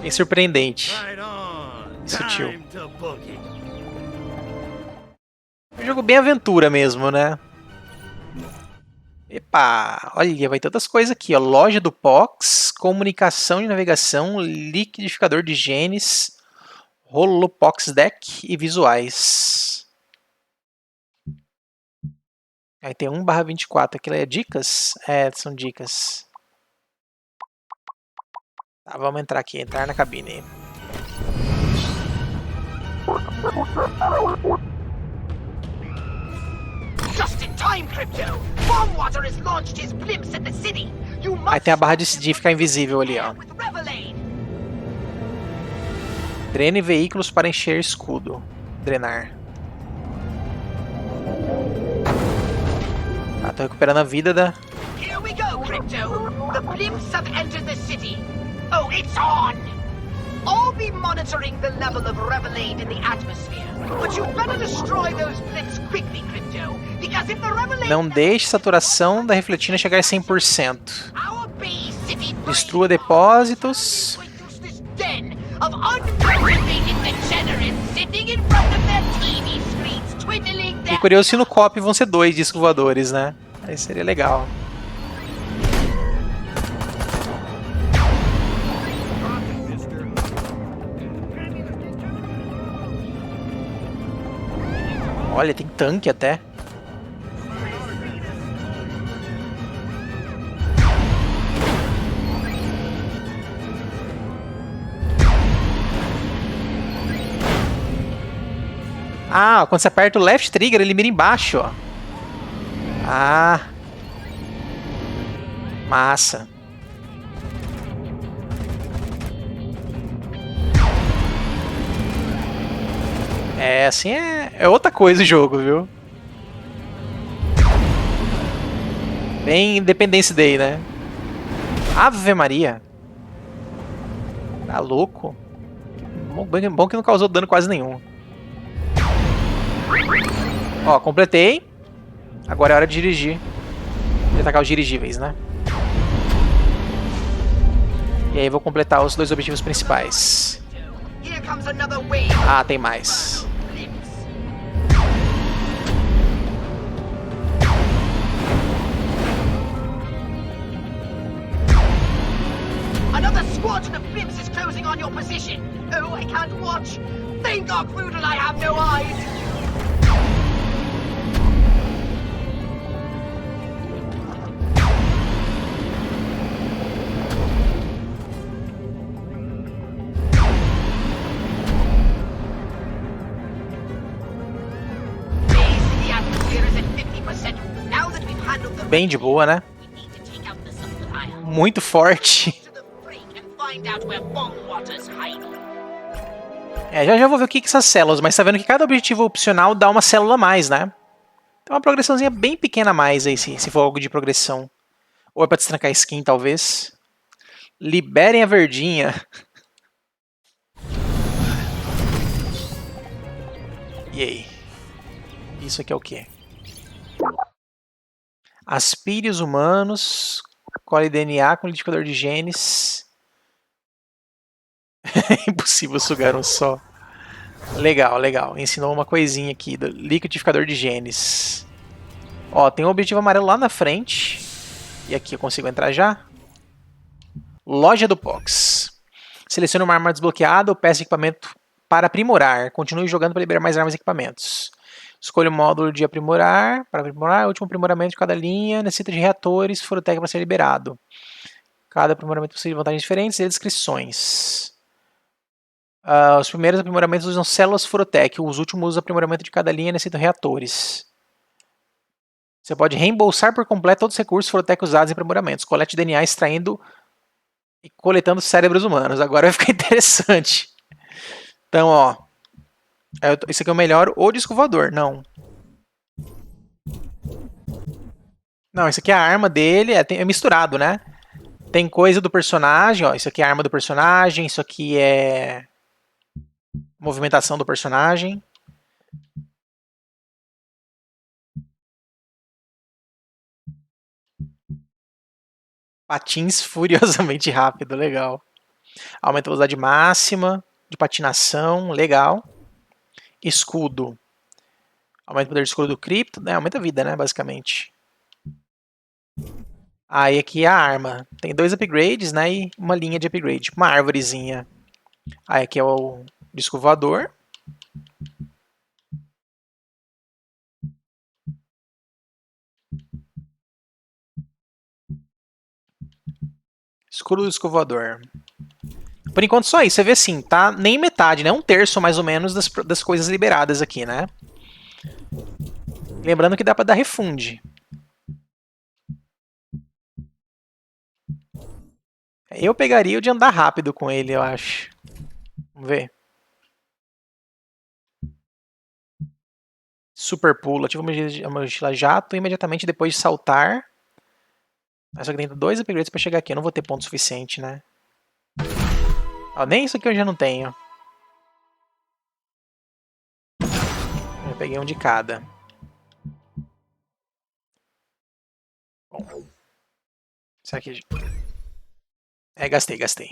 Bem surpreendente. Right on. sutil. Time to boogie. Um jogo bem aventura mesmo, né? Epa, olha, vai ter outras coisas aqui, ó. Loja do Pox, comunicação de navegação, liquidificador de genes, Holopox Deck e visuais. Aí tem 1/24, aquilo é dicas? É, são dicas. Tá, vamos entrar aqui, entrar na cabine. Just in time, Crypto! Bombwater has launched his blimps at the city! You must Aí tem a barra de ficar invisível ali, ó. with Revelade! Drene veículos para encher escudo. Drenar. Ah, tô recuperando a vida da... Here we go, Crypto! The blimps have entered the city! Oh, it's on! I'll be monitoring the level of Revelade in the atmosphere, but you'd better destroy those blimps quickly, Crypto, because if the Revelade... Não deixe saturação da refletina chegar a 100%. Destrua depósitos. den of unmotivated degenerates sitting in front of their TV screens, twiddling E their... curioso se no COP vão ser 2 discos voadores, né? Aí seria legal. Olha, tem tanque até. Ah, quando você aperta o left trigger, ele mira embaixo, ó. Ah. Massa. É, assim, é outra coisa o jogo, viu? Bem Independence Day, né? Ave Maria. Tá louco. Bom que não causou dano quase nenhum. Ó, completei. Agora é hora de dirigir. De atacar os dirigíveis, né? E aí vou completar os 2 objetivos principais. Here comes another wave. Ah, tem mais. Another squadron of blimps is closing on your position. Oh, I can't watch. Thank our Voodoo I have no eyes. Bem de boa, né? Muito forte. É, já vou ver o que essas células, mas tá vendo que cada objetivo opcional dá uma célula a mais, né? Tem uma progressãozinha bem pequena a mais aí, se for algo de progressão. Ou é pra destrancar skin, talvez. Liberem a verdinha. E aí? Isso aqui é o quê? Aspire os humanos. Colhe DNA com liquidificador de genes. É impossível sugar um só. Legal, legal. Ensinou uma coisinha aqui do liquidificador de genes. Ó, tem um objetivo amarelo lá na frente. E aqui eu consigo entrar já? Loja do Pox. Selecione uma arma desbloqueada ou peça de equipamento para aprimorar. Continue jogando para liberar mais armas e equipamentos. Escolha o módulo de aprimorar. Para aprimorar, o último aprimoramento de cada linha necessita de reatores Forotec para ser liberado. Cada aprimoramento possui vantagens diferentes e descrições. Os primeiros aprimoramentos usam células Forotec. Os últimos aprimoramentos de cada linha necessitam reatores. Você pode reembolsar por completo todos os recursos Forotec usados em aprimoramentos. Colete DNA extraindo e coletando cérebros humanos. Agora vai ficar interessante. Então, ó. Esse aqui é o melhor. O disco voador. Não. Não, esse aqui é a arma dele. É misturado, né? Tem coisa do personagem. Ó, isso aqui é a arma do personagem. Isso aqui é movimentação do personagem. Patins furiosamente rápido. Legal. Aumenta a velocidade máxima. de patinação, legal. Escudo. Aumenta o poder de escudo do cripto, né? Aumenta a vida, né? Basicamente. Aí aqui a arma. Tem 2 upgrades, né? E uma linha de upgrade. Tipo uma árvorezinha. Aí aqui é o disco voador. Escudo do disco voador. Por enquanto só isso. Você vê assim, tá nem metade, né? 1/3 mais ou menos das coisas liberadas aqui, né? Lembrando que dá pra dar refund. Eu pegaria o de andar rápido com ele, eu acho. Vamos ver. Super pulo. Ativa a mochila jato imediatamente depois de saltar. Só que tem 2 upgrades pra chegar aqui. Eu não vou ter ponto suficiente, né? Ó, nem isso aqui eu já não tenho. Eu peguei um de cada. Bom. Isso aqui... gastei.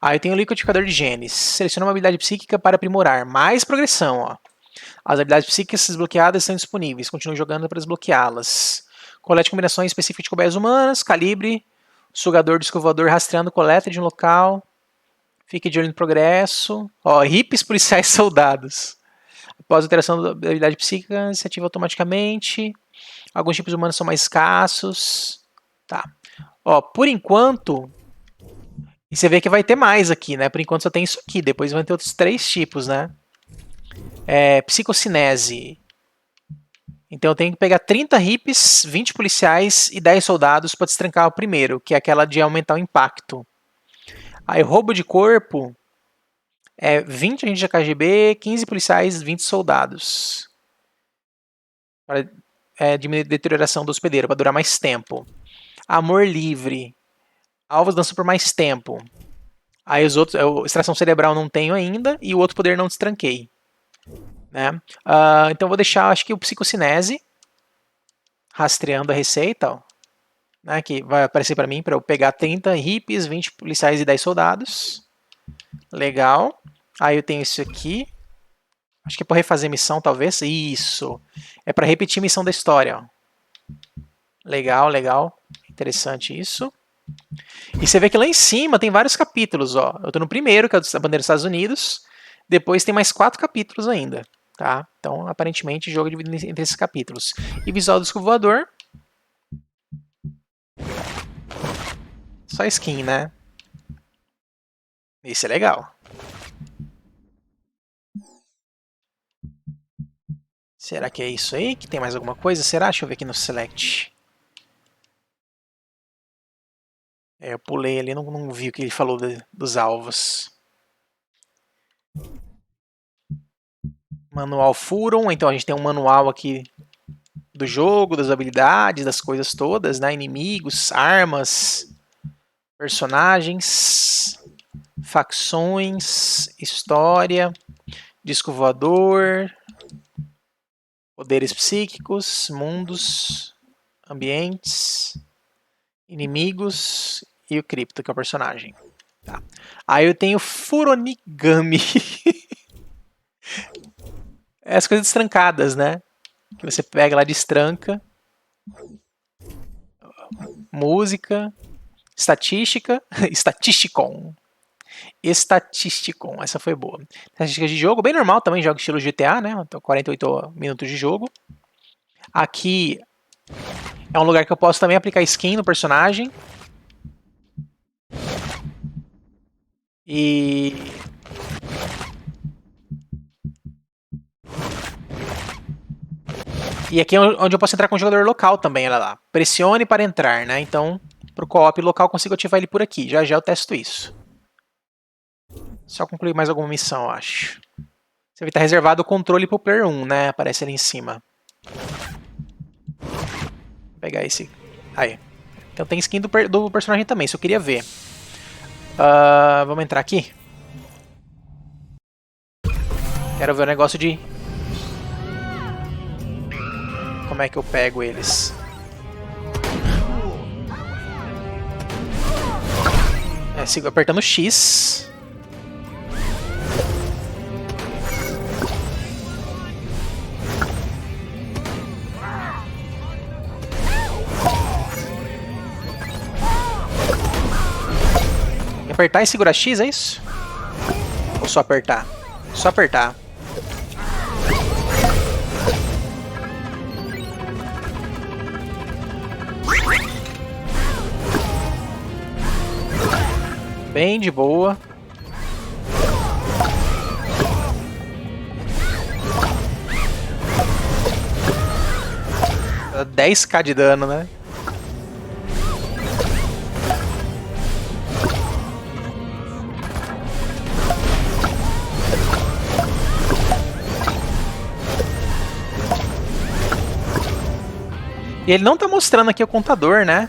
Aí eu tenho o liquidificador de genes. Seleciona uma habilidade psíquica para aprimorar. Mais progressão, ó. As habilidades psíquicas desbloqueadas estão disponíveis. Continue jogando para desbloqueá-las. Colete combinações específicas de cobaias humanas. Calibre. Sugador de escovador rastreando coleta de um local. Fique de olho no progresso. Ó, hippies, policiais, soldados. Após a alteração da habilidade psíquica, se ativa automaticamente. Alguns tipos humanos são mais escassos. Tá. Ó, por enquanto... E você vê que vai ter mais aqui, né? Por enquanto só tem isso aqui. Depois vai ter outros 3 tipos, né? Psicocinese. Então eu tenho que pegar 30 hippies, 20 policiais e 10 soldados para destrancar o primeiro, que é aquela de aumentar o impacto. Aí roubo de corpo é 20 agentes de KGB, 15 policiais, 20 soldados. Para diminuir a deterioração do hospedeiro, para durar mais tempo. Amor livre. Alvos dançam por mais tempo. Aí os outros, extração cerebral não tenho ainda e o outro poder não destranquei. Né? Então vou deixar, acho que o psicocinese rastreando a receita, ó, né, que vai aparecer para mim para eu pegar 30 hippies, 20 policiais e 10 soldados. Legal. Aí eu tenho isso aqui. Acho que é para refazer missão, talvez. Isso. É para repetir missão da história. Ó. Legal. Interessante isso. E você vê que lá em cima tem vários capítulos. Ó. Eu estou no primeiro, que é da bandeira dos Estados Unidos. Depois tem mais 4 capítulos ainda. Tá? Então, aparentemente, o jogo é dividido entre esses capítulos. E visual do disco voador. Só skin, né? Isso é legal. Será que é isso aí? Que tem mais alguma coisa? Será? Deixa eu ver aqui no Select. Eu pulei ali, não vi o que ele falou dos alvos. Manual Furon, então a gente tem um manual aqui do jogo, das habilidades, das coisas todas, né? Inimigos, armas, personagens, facções, história, disco voador, poderes psíquicos, mundos, ambientes, inimigos e o cripto, que é o personagem. Tá. Aí eu tenho Furonigami. As coisas destrancadas, né? Que você pega lá, destranca. Música. Estatística. Statisticon. Essa foi boa. Estatística de jogo, bem normal também, jogo estilo GTA, né? Então, 48 minutos de jogo. Aqui é um lugar que eu posso também aplicar skin no personagem. E aqui é onde eu posso entrar com o jogador local também, olha lá. Pressione para entrar, né? Então, pro co-op local, eu consigo ativar ele por aqui. Já eu testo isso. Só concluir mais alguma missão, eu acho. Você vê que tá reservado o controle pro player 1, né? Aparece ali em cima. Vou pegar esse. Aí. Então tem skin do personagem também, isso eu queria ver. Vamos entrar aqui. Quero ver o negócio de... Como é que eu pego eles? Sigo apertando X. apertar e segurar X, é isso? Ou só apertar? Só apertar. Bem de boa. Dá 10k de dano, né? E ele não tá mostrando aqui o contador, né?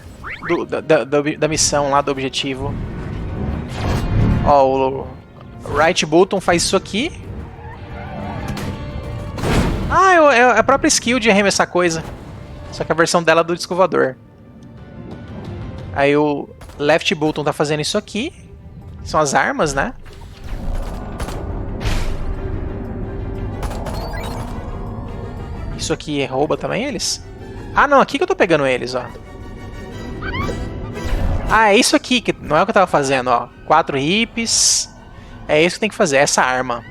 Da missão lá, do objetivo. Ó, o right button faz isso aqui. Ah, é a própria skill de arremessar coisa. Só que a versão dela é do disco voador. Aí o left button tá fazendo isso aqui. São as armas, né? Isso aqui rouba também eles? Ah, não, aqui que eu tô pegando eles, ó. Ah, é isso aqui, que não é o que eu tava fazendo, ó. 4 hips. É isso que tem que fazer, essa arma.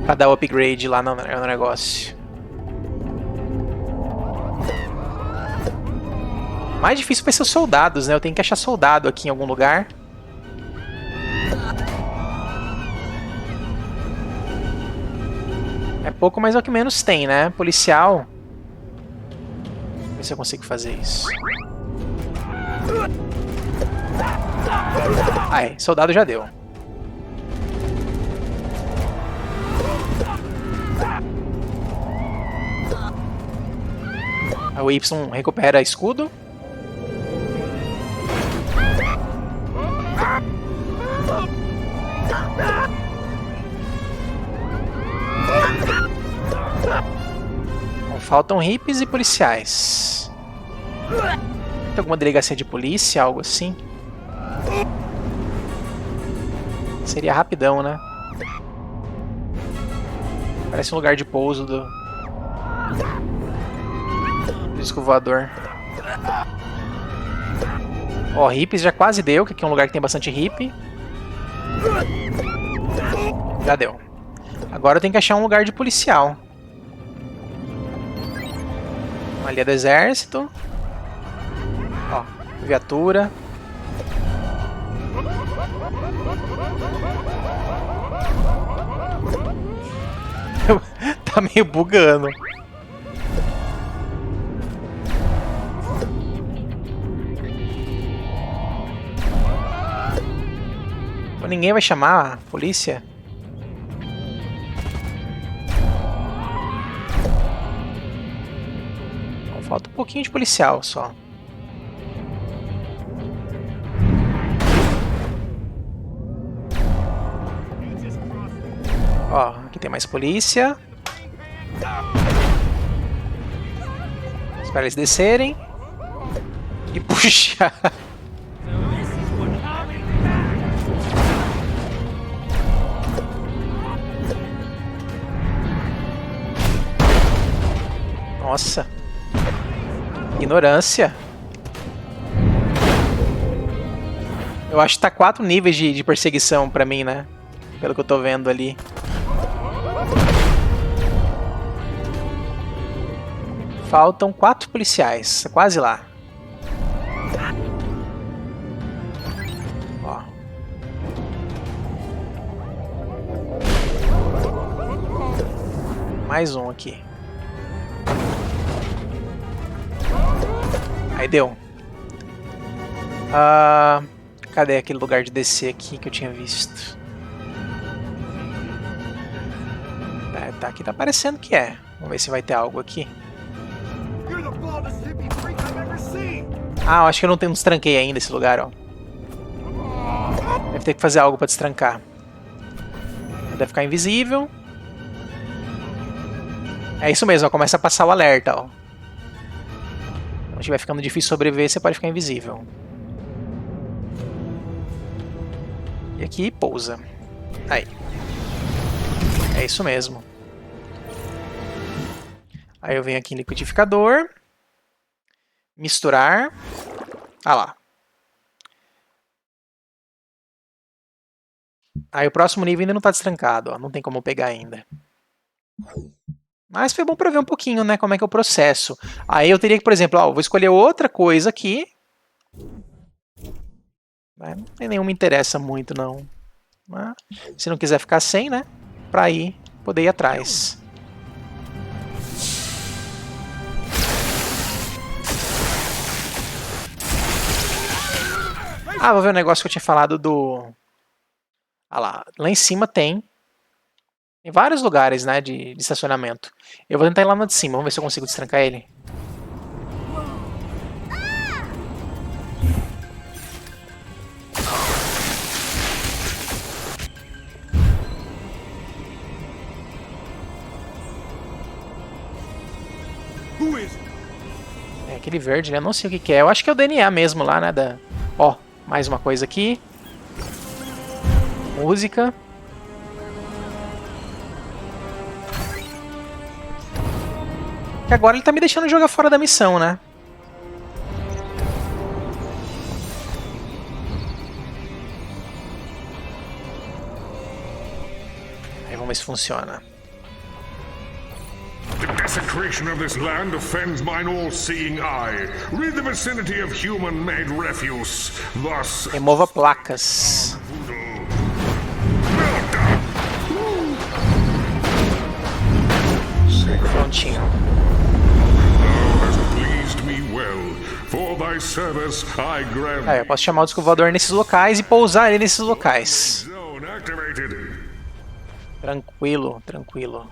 Pra dar o upgrade lá no negócio. Mais difícil vai ser os soldados, né? Eu tenho que achar soldado aqui em algum lugar. É pouco, mas é o que menos tem, né? Policial. Vamos ver se eu consigo fazer isso. Ai, soldado já deu. O Y recupera escudo. Bom, faltam hippies e policiais. Tem alguma delegacia de polícia, algo assim? Seria rapidão, né? Parece um lugar de pouso do disco voador. Ó, hippies já quase deu, que aqui é um lugar que tem bastante hippie. Já deu. Agora eu tenho que achar um lugar de policial. Ali é do exército. Ó, viatura. Tá meio bugando. Ninguém vai chamar a polícia? Então, falta um pouquinho de policial só. Ó, aqui tem mais polícia. Espera eles descerem. E puxar. Nossa. Ignorância. Eu acho que tá 4 níveis de perseguição pra mim, né? Pelo que eu tô vendo ali. Faltam 4 policiais. Quase lá. Ó. Mais um aqui. Aí deu. Cadê aquele lugar de descer aqui que eu tinha visto? Tá, aqui tá parecendo que é. Vamos ver se vai ter algo aqui. Ah, eu acho que eu não destranquei ainda esse lugar, ó. Deve ter que fazer algo pra destrancar. Deve ficar invisível. É isso mesmo, ó, começa a passar o alerta, ó. Quando estiver ficando difícil sobreviver, você pode ficar invisível. E aqui pousa. Aí. É isso mesmo. Aí eu venho aqui em liquidificador. Misturar. Ah lá. Aí o próximo nível ainda não tá destrancado, ó. Não tem como pegar ainda. Mas foi bom pra ver um pouquinho, né? Como é que é o processo. Aí eu teria que, por exemplo, ó, vou escolher outra coisa aqui. Mas nenhuma me interessa muito, não. Mas, se não quiser ficar sem, né? Pra ir, poder ir atrás. Ah, vou ver o negócio que eu tinha falado do... Ah lá em cima tem vários lugares, né, de estacionamento. Eu vou tentar ir lá no de cima, vamos ver se eu consigo destrancar ele. É aquele verde, né? Eu não sei o que que é. Eu acho que é o DNA mesmo lá, né? Ó, mais uma coisa aqui. Música. E agora ele tá me deixando jogar fora da missão, né? Aí vamos ver se funciona. The desecration of this land offends mine all-seeing eye. Rid the vicinity of human-made refuse. Thus... Remova placas. Prontinho. Eu posso chamar o disco voador nesses locais e pousar ele nesses locais. Tranquilo, tranquilo.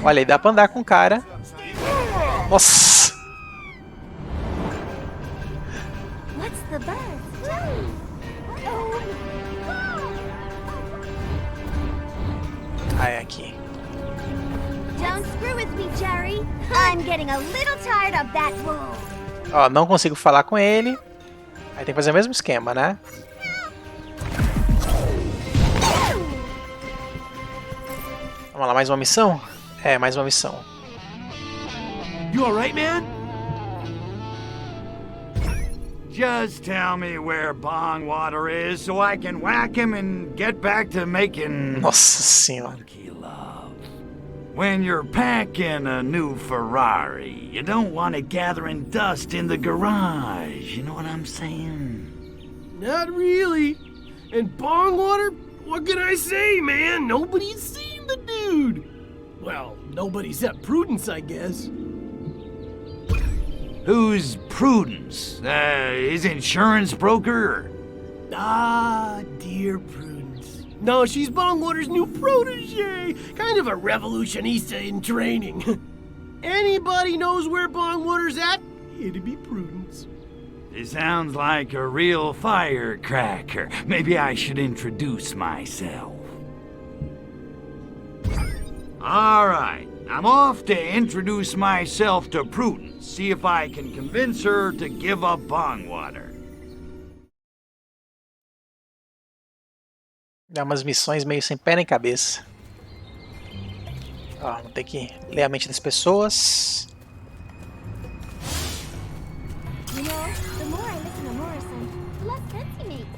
Olha aí, dá pra andar com o cara. Nossa! Ah, é aqui. Don't screw with me, Jerry. I'm getting a little tired of that wolf. Ó, não consigo falar com ele. Aí tem que fazer o mesmo esquema, né? Vamos lá, mais uma missão? É, mais uma missão. You alright, man? Just tell me where Bongwater is so I can whack him and get back to making... Nossa senhora. When you're packing a new Ferrari, you don't want it gathering dust in the garage. You know what I'm saying? Not really. And Bongwater, what can I say, man? Nobody's seen the dude. Well, nobody except Prudence, I guess. Who's Prudence? His insurance broker? Ah, dear Prudence. No, she's Bongwater's new protege. Kind of a revolutionista in training. Anybody knows where Bongwater's at? It'd be Prudence. He sounds like a real firecracker. Maybe I should introduce myself. All right, I'm off to introduce myself to Prudence, see if I can convince her to give up Bongwater. Dá umas missões meio sem pé nem cabeça. Ó, vamos ter que ler a mente das pessoas. You know, the more I listen to Morrison, the less sense he makes.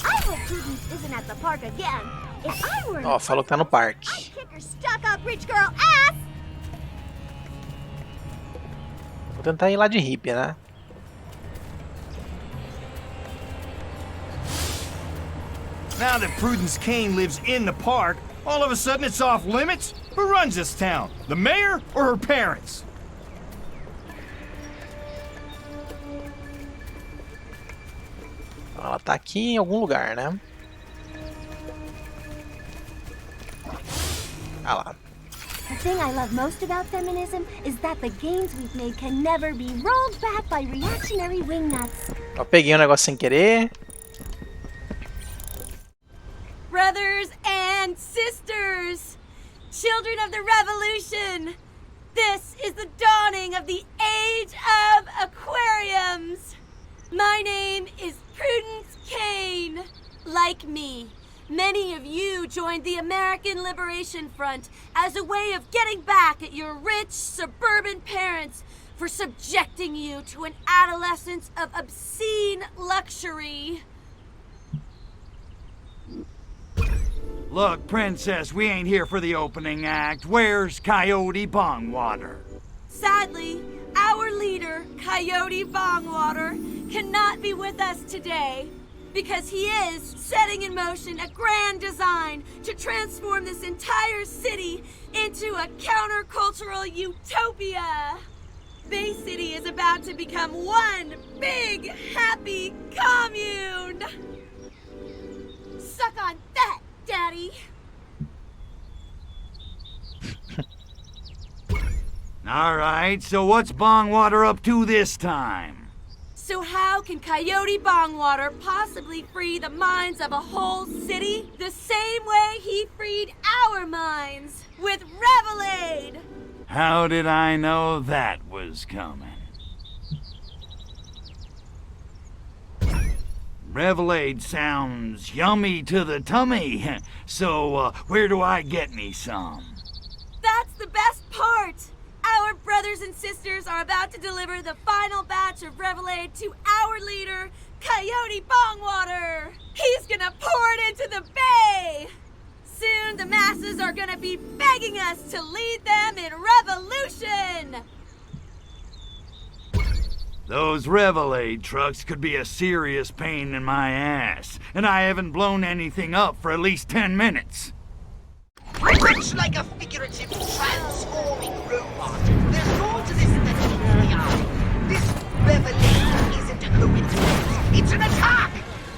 I hope Prudence isn't at the park again. If I were Ó, falou que tá no parque. I'd kick her stuck-up rich girl ass. Vou tentar ir lá de hippie, né? Now that Prudence Kane lives in the park, all of a sudden it's off limits? Who runs this town? The mayor or her parents? Ela tá aqui em algum lugar, né? Ah lá. The thing I love most about feminism is that the gains we've made can never be rolled back by reactionary wingnuts. Ó, peguei um negócio sem querer. Brothers and sisters, children of the revolution, this is the dawning of the age of aquariums. My name is Prudence Kane. Like me, many of you joined the American Liberation Front as a way of getting back at your rich suburban parents for subjecting you to an adolescence of obscene luxury. Look, Princess, we ain't here for the opening act. Where's Coyote Bongwater? Sadly, our leader, Coyote Bongwater, cannot be with us today because he is setting in motion a grand design to transform this entire city into a countercultural utopia. Bay City is about to become one big, happy commune. Suck on that, Daddy. All right, so what's Bongwater up to this time? So how can Coyote Bongwater possibly free the minds of a whole city the same way he freed our minds with Revelade? How did I know that was coming? Revelade sounds yummy to the tummy. So, where do I get me some? That's the best part! Our brothers and sisters are about to deliver the final batch of Revelade to our leader, Coyote Bongwater! He's gonna pour it into the bay! Soon the masses are gonna be begging us to lead them in revolution! Those Revelade trucks could be a serious pain in my ass, and I haven't blown anything up for at least 10 minutes. Much like a figurative transforming robot, there's more to this than meets the eye. This Revelade isn't a coincidence. It's an attack!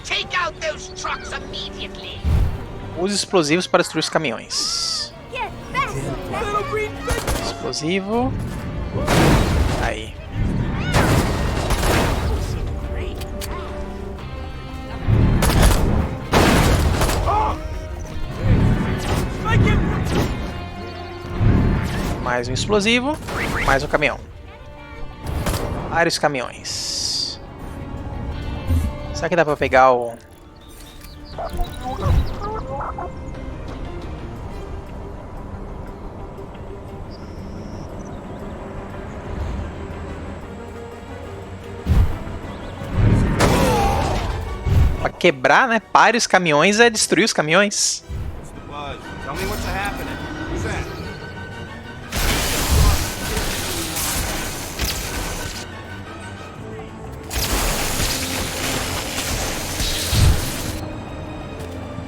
Take out those trucks immediately! Use explosivos para destruir os caminhões. Explosivo. Aí. Mais um explosivo, mais um caminhão. Vários caminhões. Será que dá pra pegar o... Pra quebrar, né? Pare os caminhões é destruir os caminhões. Tell me what's happening. Who's that?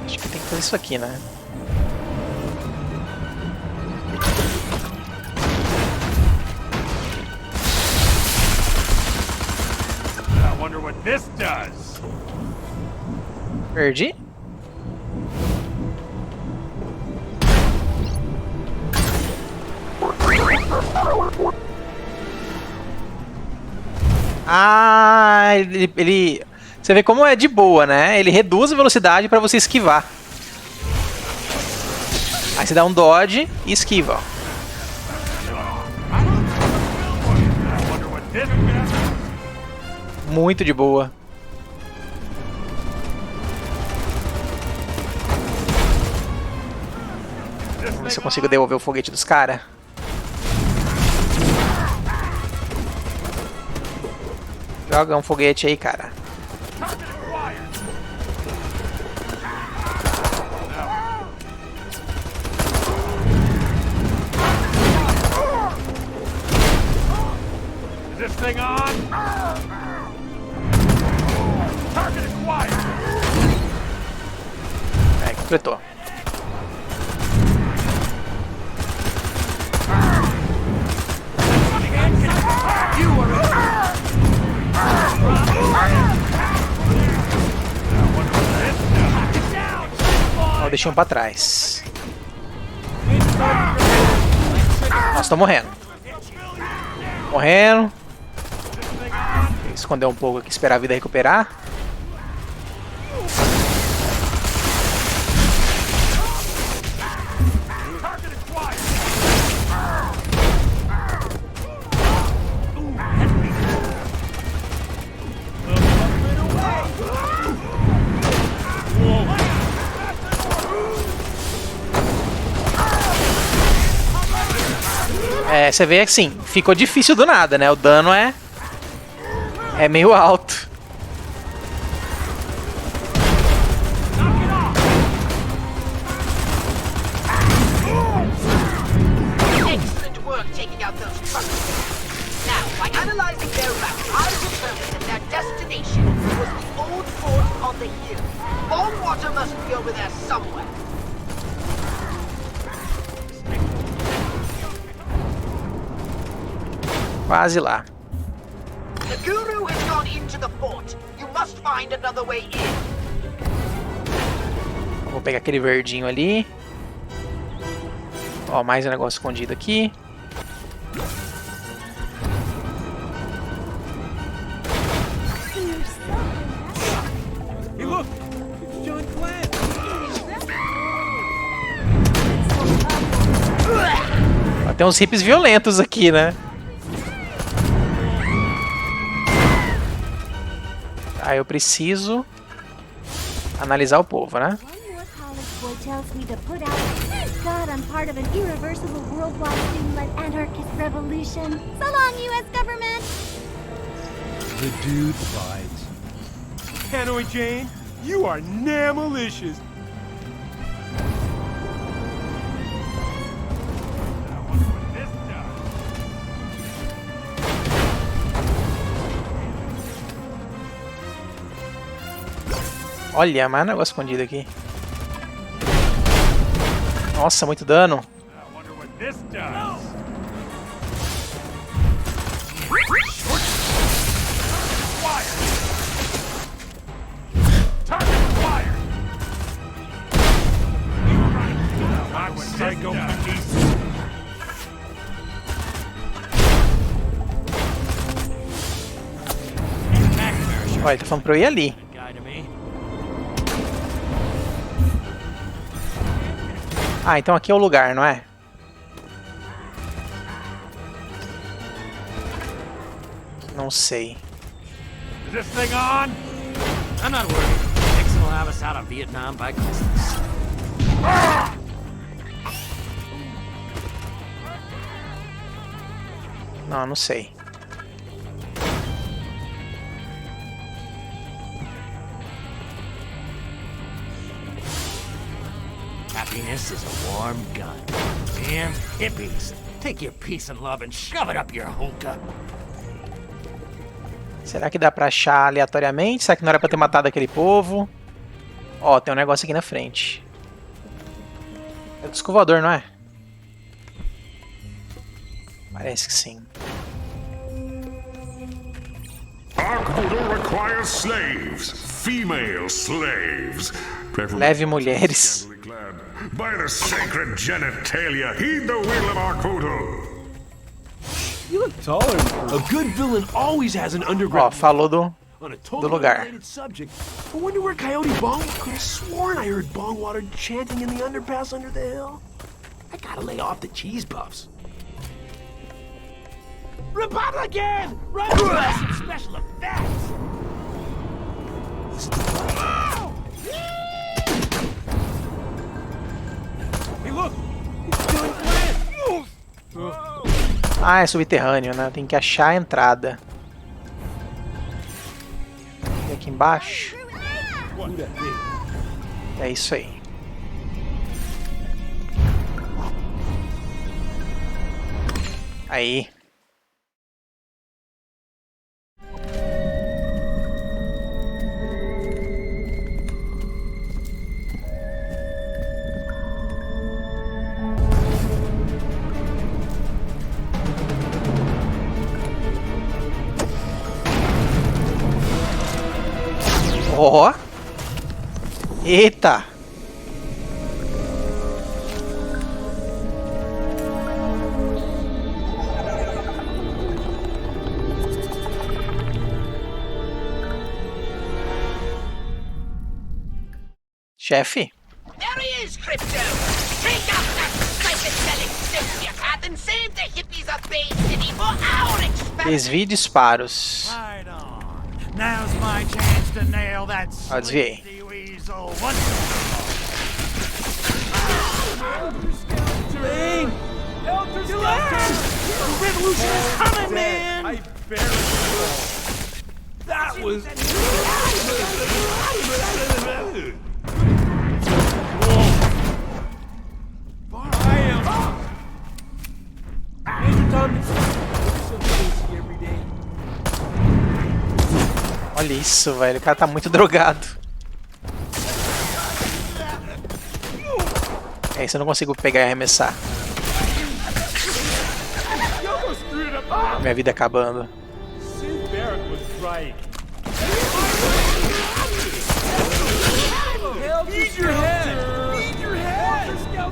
Acho que tem que fazer isso aqui, né? I wonder what this does. Perdi? Ah, ele... Você vê como é de boa, né? Ele reduz a velocidade para você esquivar. Aí você dá um dodge e esquiva. Muito de boa. Vamos ver se eu consigo devolver o foguete dos caras. Joga um foguete aí, cara. Is this thing on? Target acquired. Aí, completou. Ó, deixei um pra trás. Nossa, tô morrendo. Morrendo. Esconder um pouco aqui, esperar a vida recuperar. É, você vê assim, ficou difícil do nada, né? O dano é meio alto. Excellent work taking out those trucks. Now, by analyzing their route, I determined that their destination was the old fort on the hill. Bongwater must be over there somewhere. Quase lá. The Guru has gone into the fort. You must find another way in. Vou pegar aquele verdinho ali. Ó, mais um negócio escondido aqui. Hey, look! It's John Glenn! Ó, tem uns hippies violentos aqui, né? Aí eu preciso analisar o povo, né? Tells me to put out. God, I'm part of an irreversible worldwide thing-led anarchist revolution. So long, U.S. government! The dude bites. Hanoi Jane, you are malicious. Olha, mais um negócio escondido aqui. Nossa, muito dano. Olha, ele tá falando pra eu ir ali. Ah, então aqui é o lugar, não é? Não sei. Is this thing on? I'm not worried. Nixon will have us out of Vietnam by Christmas. Não, não sei. Happiness is a warm gun. Damn hippies. Take your peace and love and shove it up your hookah. Será que dá pra achar aleatoriamente? Será que não era pra ter matado aquele povo? Ó, tem um negócio aqui na frente. É do escovador, não é? Parece que sim. Ark-Voodle requires slaves. Female slaves. Leve mulheres. By the sacred genitalia, heed the will of Ark-Voodle. You look taller. A good villain always has an Ó, underground. falou do On a totally lugar. unrelated subject. I wonder where Coyote Bong could have sworn I heard Bongwater chanting in the underpass under the hill. I gotta lay off the cheese puffs. Republican! Run some special effects! Hey, look! It's John Glenn! Ah, é subterrâneo, né? Tem que achar a entrada. E aqui embaixo. É isso aí. Aí. Ó. Eita. Chefe. There he is, Crypto! Take out that psychedelic sociopath and save the hippies of Bay City for our experiment! Desvie disparos. Right on. Now's my chance to nail that Ó, desviei. sleazy weasel once and for all. Helter Skelter! revolution is coming, man! I barely That was... I am... Major Tomlinson, so busy every day. Olha isso, velho. O cara tá muito drogado. É isso, eu não consigo pegar e arremessar. Minha vida acabando.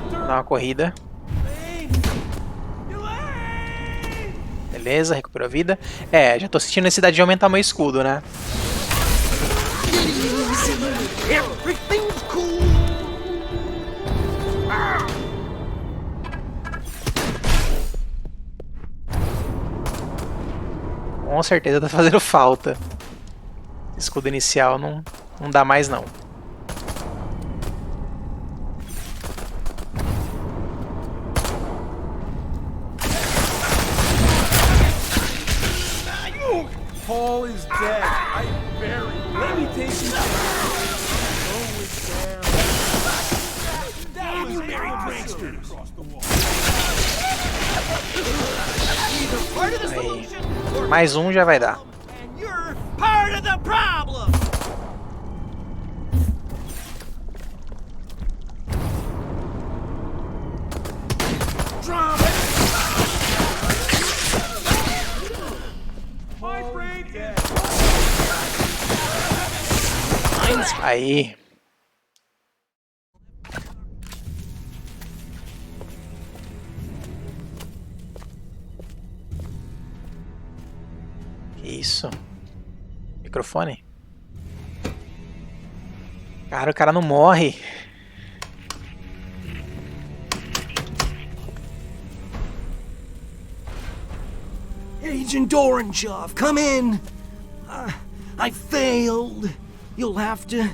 Vou dar uma corrida. Beleza, recuperou a vida. É, já tô sentindo necessidade de aumentar meu escudo, né? Everything's cool! Com certeza tá fazendo falta. Escudo inicial não dá mais não. Paul is dead. I buried. Let me take you down. Damn you, Mary pranksters! Aí. Mais um já vai dar. You're part of the problem! Aí. Que isso? Microfone? Cara, o cara não morre. Agent Orangeoff, come in. I failed. You'll have to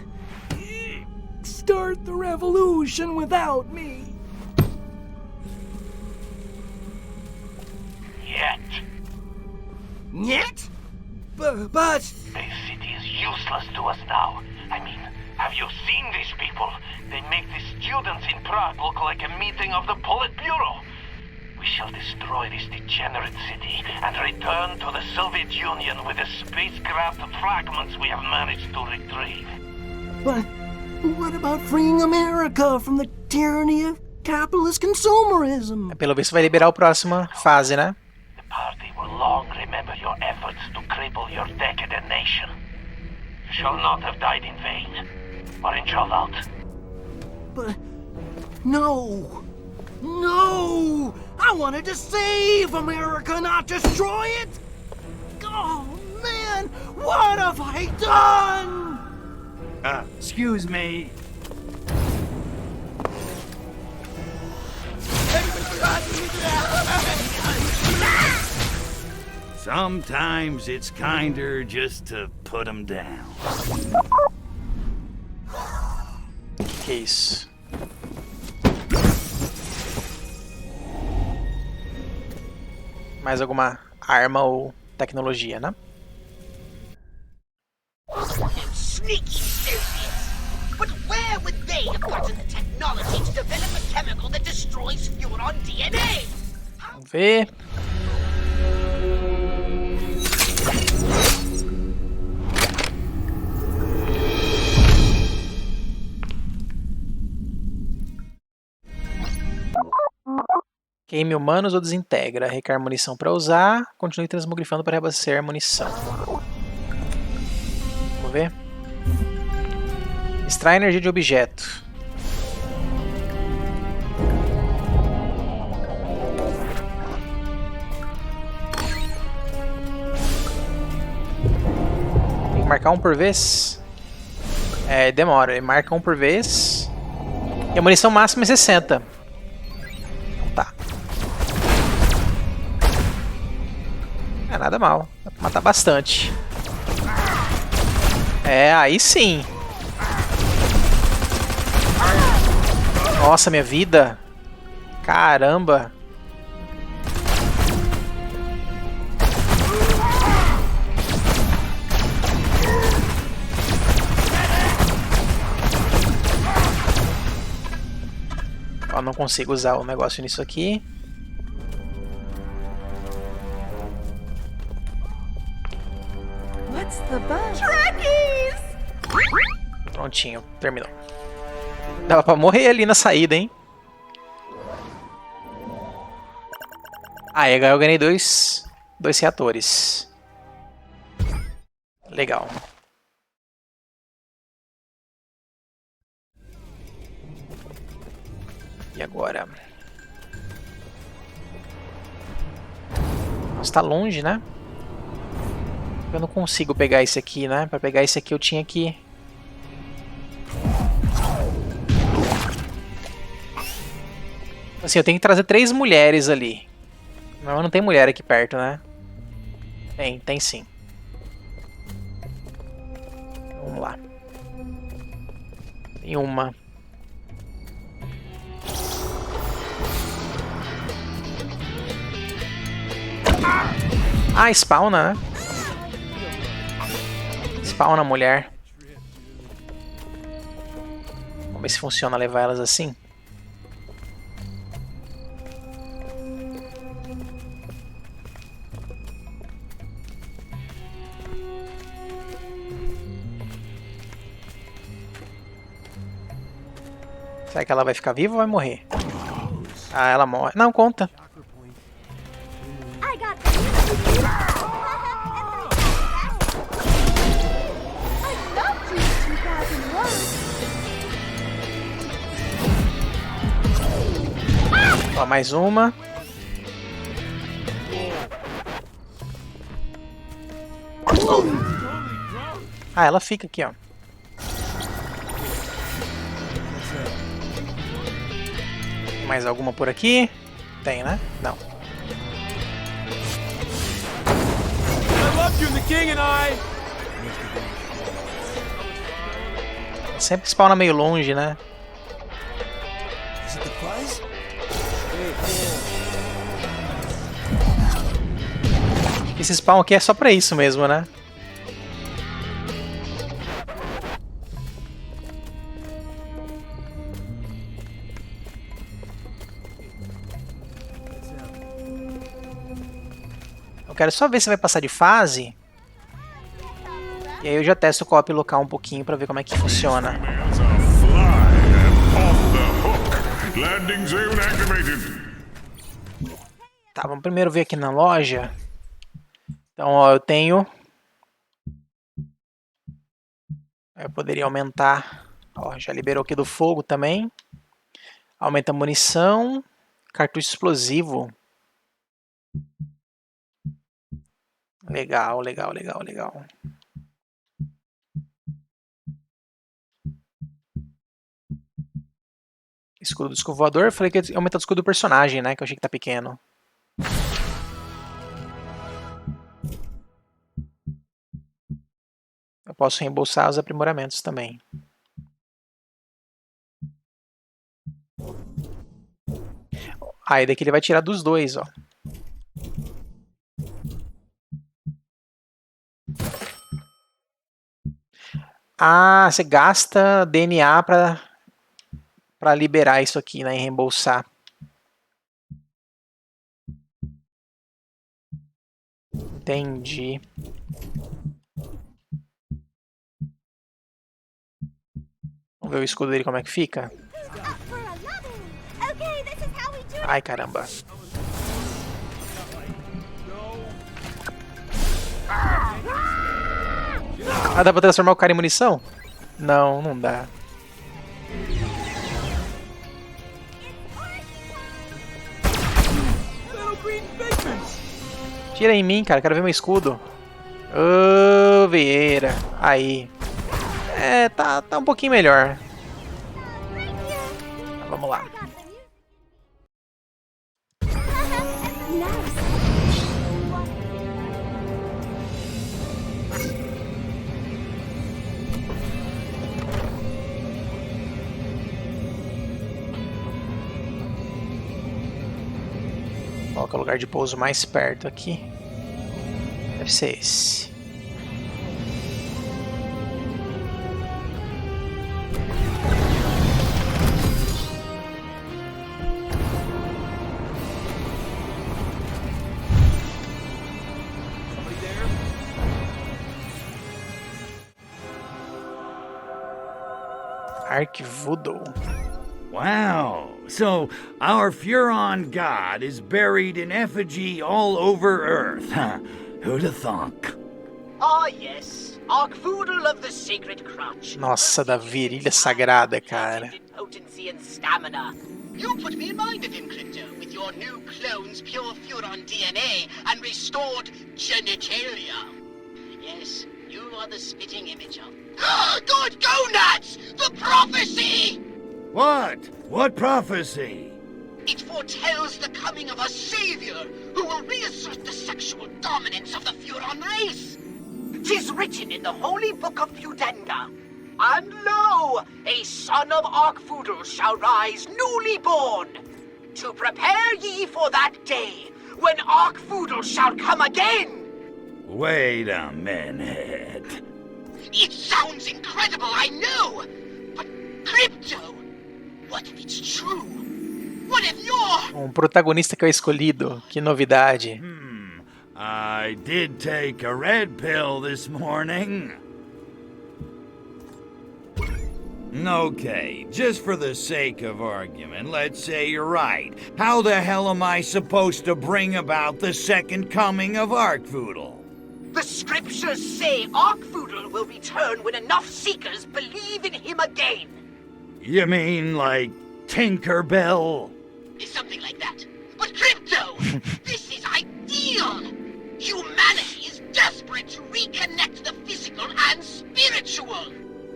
start the revolution without me. Yet. Yet? But... Bay City is useless to us now. I mean, have you seen these people? They make the students in Prague look like a meeting of the Politburo. We shall destroy this degenerate city and return to the Soviet Union with the spacecraft fragments we have managed to retrieve. But what about freeing America from the tyranny of capitalist consumerism? Pelo visto vai liberar a próxima fase, né? The party will long remember your efforts to cripple your decadent nation. You shall not have died in vain, or in Cholat. But no! No! I wanted to save America, not destroy it! Oh, man! What have I done? Excuse me. Sometimes it's kinder just to put them down. Que isso? Mais alguma arma ou tecnologia, né? Sneaky Soviets! But where would they have gotten the technology to develop a chemical that destroys Furon DNA? Vamos ver. Queime humanos ou desintegra. Recar munição para usar. Continue transmogrifando para reabastecer a munição. Vamos ver. Extrai energia de objeto. Tem que marcar um por vez? É, demora. Ele marca um por vez. E a munição máxima é 60. Tá. É nada mal. Dá pra matar bastante. É, aí sim. Nossa, minha vida. Caramba. Ó, não consigo usar o negócio nisso aqui. What's the buzz? Trekkies! Prontinho, terminou. Dava pra morrer ali na saída, hein? Aí eu ganhei dois reatores. Legal. E agora? Nossa, tá longe, né? Eu não consigo pegar esse aqui, né? Pra pegar esse aqui eu tinha que... Assim, eu tenho que trazer 3 mulheres ali. Mas não tem mulher aqui perto, né? Tem sim. Vamos lá. Tem uma. Ah, spawna, né? Spawna a mulher. Vamos ver se funciona levar elas assim. Será que ela vai ficar viva ou vai morrer? Ah, ela morre. Não, conta. Ó, mais uma. Ah, ela fica aqui, ó. Mais alguma por aqui? Tem, né? Não. Sempre spawna meio longe, né? Esse spawn aqui é só pra isso mesmo, né? Eu quero só ver se vai passar de fase. E aí eu já testo o co-op local um pouquinho pra ver como é que funciona. Tá, vamos primeiro ver aqui na loja. Então, ó, eu tenho... Eu poderia aumentar... Ó, já liberou aqui do fogo também. Aumenta a munição. Cartucho explosivo. Legal, legal, legal, legal. Escudo do disco voador. Eu falei que ia aumentar o escudo do personagem, né? Que eu achei que tá pequeno. Eu posso reembolsar os aprimoramentos também. Aí daqui ele vai tirar dos dois, ó. Ah, você gasta DNA pra liberar isso aqui, né? E reembolsar. Entendi. Vamos ver o escudo dele como é que fica. Ai, caramba. Ah, dá pra transformar o cara em munição? Não, não dá. Tira em mim, cara. Quero ver meu escudo. Ô, Vieira. Aí. É, tá um pouquinho melhor. Vamos lá. Qual que é o lugar de pouso mais perto aqui? Deve ser esse. Ark Voodoo. Wow. So, our Furon god is buried in effigy all over Earth, huh? Who'd have thunk? Ah, yes. Arkvoodle of the Sacred Crotch. Nossa, da virilha sagrada, cara. Potency and stamina. You put me in mind of him, Crypto, with your new clone's pure Furon DNA and restored genitalia. Yes, you are the spitting image of... Good gonads! The prophecy! What? What prophecy? It foretells the coming of a savior who will reassert the sexual dominance of the Furon race. 'Tis written in the holy book of Fudenga. And lo, a son of Arkvoodle shall rise newly born. To prepare ye for that day when Arkvoodle shall come again. Wait a minute. It sounds incredible, I know. But Crypto, what if it's true? What if you're... protagonista que é o escolhido. Que novidade. I did take a red pill this morning. Okay, just for the sake of argument, let's say you're right. How the hell am I supposed to bring about the second coming of Arkvoodle? The scriptures say Arkvoodle will return when enough seekers believe in him again. You mean like Tinkerbell? Something like that. But Crypto, this is ideal! Humanity is desperate to reconnect the physical and spiritual.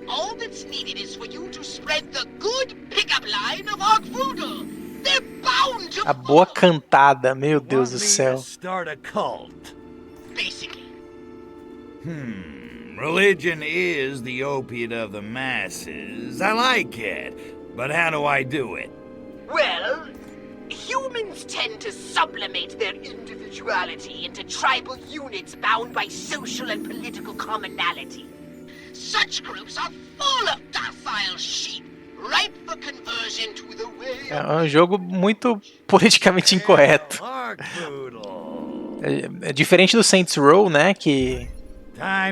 All that's needed is for you to spread the good pickup line of Arkvoodle. They're bound to... A boa cantada, meu Deus do céu. Start a cult. Basically. Religion is the opiate of the masses. I like it. But how do I do it? Well, humans tend to sublimate their individuality into tribal units bound by social and political commonality. Such groups are full of docile sheep, ripe for conversion to the way. É jogo muito politicamente incorreto. É diferente do Saints Row, né, que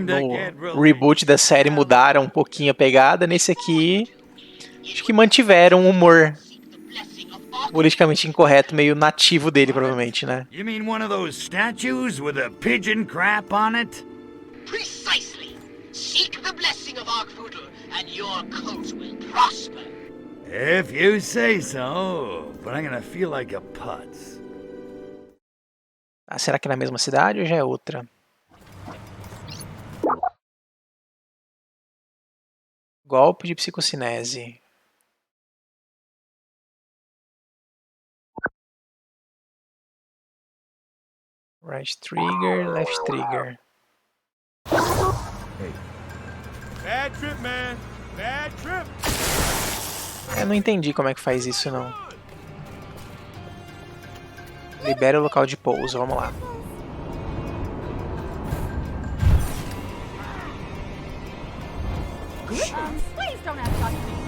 no reboot da série mudaram um pouquinho a pegada. Nesse aqui, acho que mantiveram o humor politicamente incorreto, meio nativo dele, provavelmente, né? You mean one of those statues with a pigeon crap on it? Precisely. Seek the blessing of Arkvoodle, and your cult will prosper. If you say so, but I'm gonna feel like a putz. Ah, será que é na mesma cidade ou já é outra? Golpe de psicocinese. Right trigger, left trigger. Bad trip, man. Bad trip. Eu não entendi como é que faz isso, não. Libera o local de pouso, vamos lá.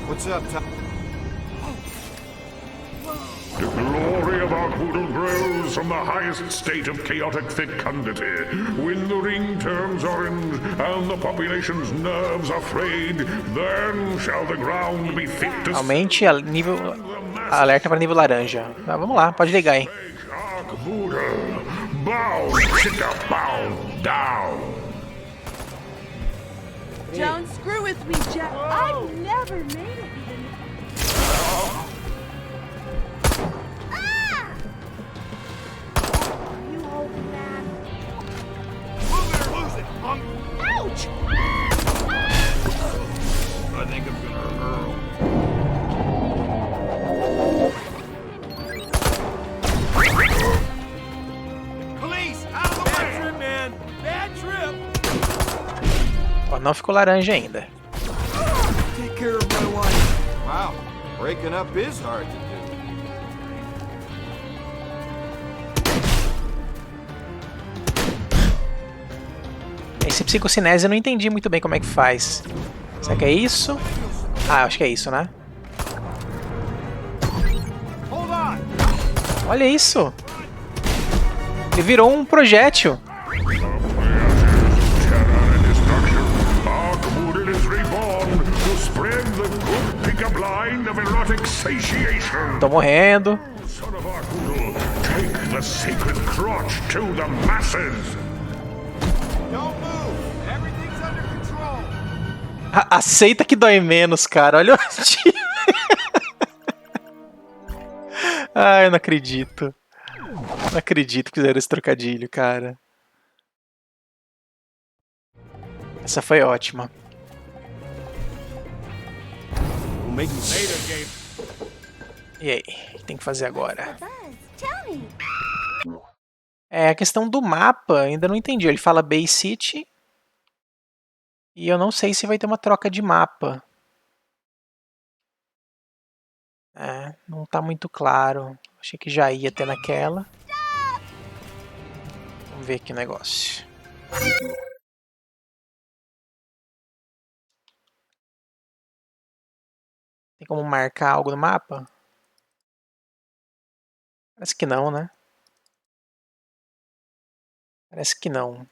What's up, Tom? The glory of Arkvoodle grows from the highest state of chaotic fecundity. When the ring turns orange and the population's nerves are frayed, then shall the ground be fit to... Aumente a nível... alerta para nível laranja. Ah, vamos lá, pode ligar aí. Arkvoodle, bow, chica, bow down. Don't screw with me, Jack. I've never made it even. You old man. Lose it, punk. Ouch! I think I'm gonna hurl. Police, out of the way! Bad trip, man. Bad trip. Ó, não ficou laranja ainda. Take care of my wife. Wow, breaking up is hard to do. Esse psicocinese eu não entendi muito bem como é que faz. Será que é isso? Ah, acho que é isso, né? Olha isso! Ele virou um projétil. Arkvoodle is reborn to spread the good satiation. Tô morrendo. Son of Arcudul, take the sacred crotch to the masses. Don't move. Everything's under control. Aceita que dói menos, cara. Olha o tiro. Ai, eu não acredito. Não acredito que fizeram esse trocadilho, cara. Essa foi ótima. E aí? O que tem que fazer agora? É, a questão do mapa, ainda não entendi. Ele fala Bay City. E eu não sei se vai ter uma troca de mapa. É, não tá muito claro. Achei que já ia ter naquela. Vamos ver aqui o negócio. Tem como marcar algo no mapa? Parece que não, né? Parece que não.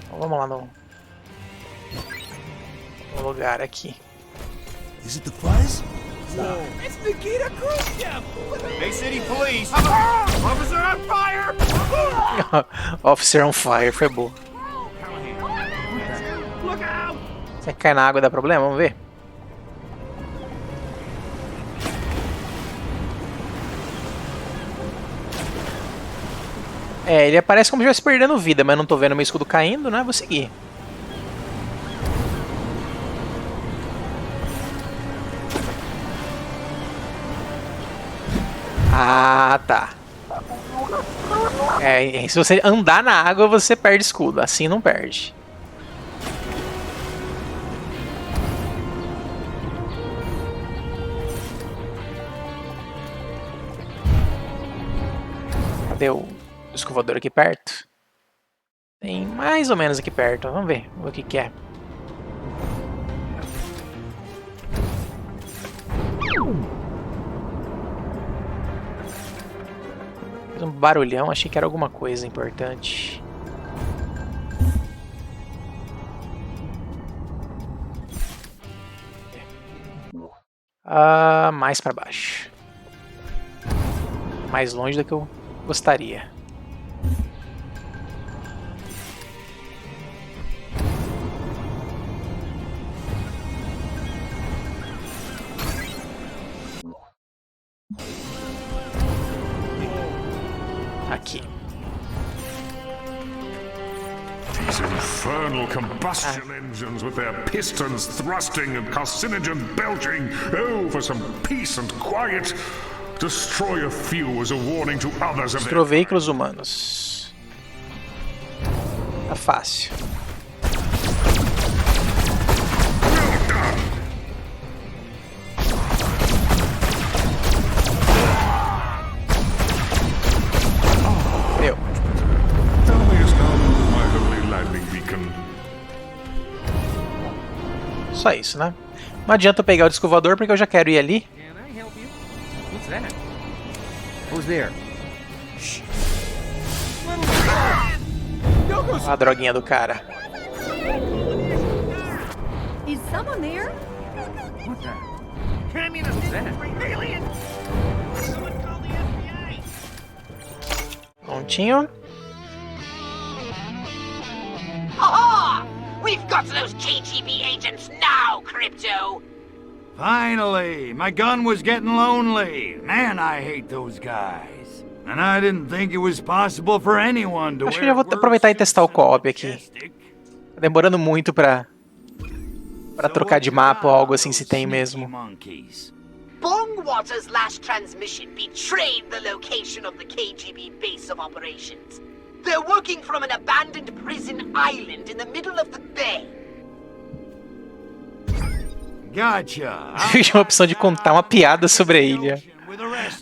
Então, vamos lá no lugar aqui. Is it the fuzz? It's Nikita Khrushchev! Bay City Police! Officer on fire! Officer on fire, foi boa. Look out! Será que cair na água dá problema? Vamos ver. É, ele aparece como se estivesse perdendo vida, mas não tô vendo meu escudo caindo, né? Vou seguir. Ah, tá. É, se você andar na água, você perde escudo. Assim não perde. Cadê o escovador aqui perto? Tem mais ou menos aqui perto. Vamos ver o que que é. Fez um barulhão, achei que era alguma coisa importante. Mais pra baixo. Mais longe do que eu gostaria. Aqui. These infernal combustion engines with their pistons thrusting and carcinogen belching. Oh, for some peace and quiet. Destroy a few as a warning to others of Destruir veículos humanos. Tá fácil. Deu. Só isso, né? Não adianta eu pegar o escovador porque eu já quero ir ali. What's that? Who's there? A droguinha do cara. Is someone there? What the? What's that? Alien! Someone call the FBI! Prontinho. Aha! We've got those KGB agents now, Crypto! Finally! My gun was getting lonely. Man, I hate those guys. And I didn't think it was possible for anyone to Acho que já vou aproveitar e testar o co-op aqui. Tá demorando muito pra trocar de mapa ou algo assim, se tem mesmo. Bongwater's last transmission betrayed the location of the KGB base of operations. They're working from an abandoned prison island in the middle of the bay. Gotcha. Tinha a opção de contar uma piada sobre a ilha.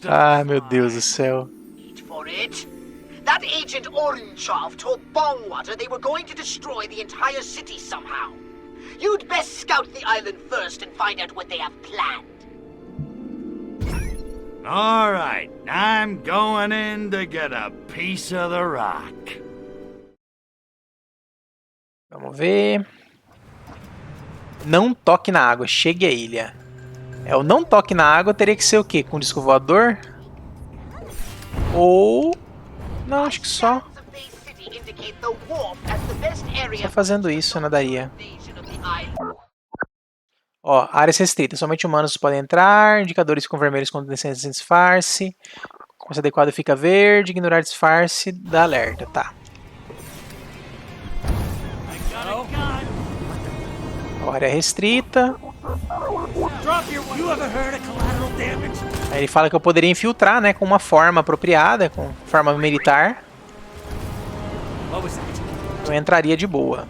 Ah, meu Deus do céu. For it. That agent Oranchov told Bongwater they were going to destroy the entire city somehow. You'd best scout the island first and find out what they have planned. All right, I'm going in to get a piece of the rock. Vamos ver. Não toque na água, chegue à ilha. É, o não toque na água teria que ser o quê? Com disco voador? Ou... Não, acho que só fazendo isso eu nadaria. Ó, áreas restritas. Somente humanos podem entrar. Indicadores ficam vermelhos quando descendem sem disfarce. Com adequado fica verde. Ignorar disfarce dá alerta. Tá. Ó, área restrita. Aí ele fala que eu poderia infiltrar, né, com uma forma apropriada, com forma militar. Eu entraria de boa.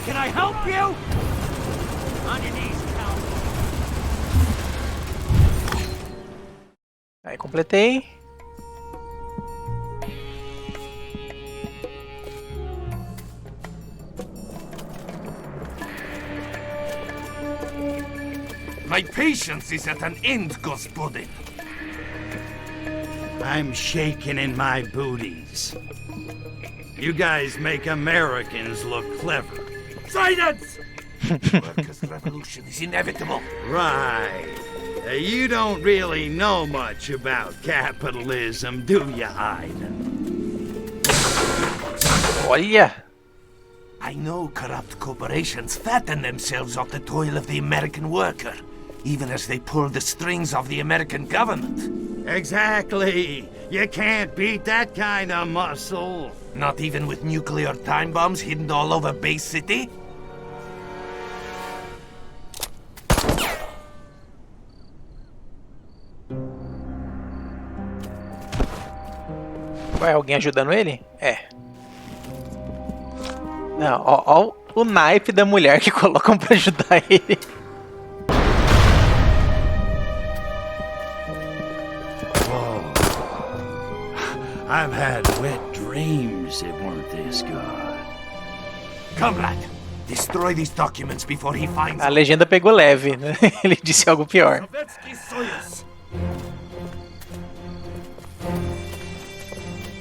Can I help you? On your knees, Aí completei. My patience is at an end, Gospodin. I'm shaking in my booties. You guys make Americans look clever. Silence! Workers' revolution is inevitable. Right. You don't really know much about capitalism, do you, Aiden? Olha! I know corrupt corporations fatten themselves off the toil of the American worker, even as they pull the strings of the American government. Exactly. You can't beat that kind of muscle. Not even with nuclear time bombs hidden all over Bay City? Vai alguém ajudando ele? É. Não, ó o naipe da mulher que colocam pra ajudar ele. I've had wet dreams that weren't this good. Comrade, destroy these documents before he finds A legenda pegou leve, né? Ele disse algo pior.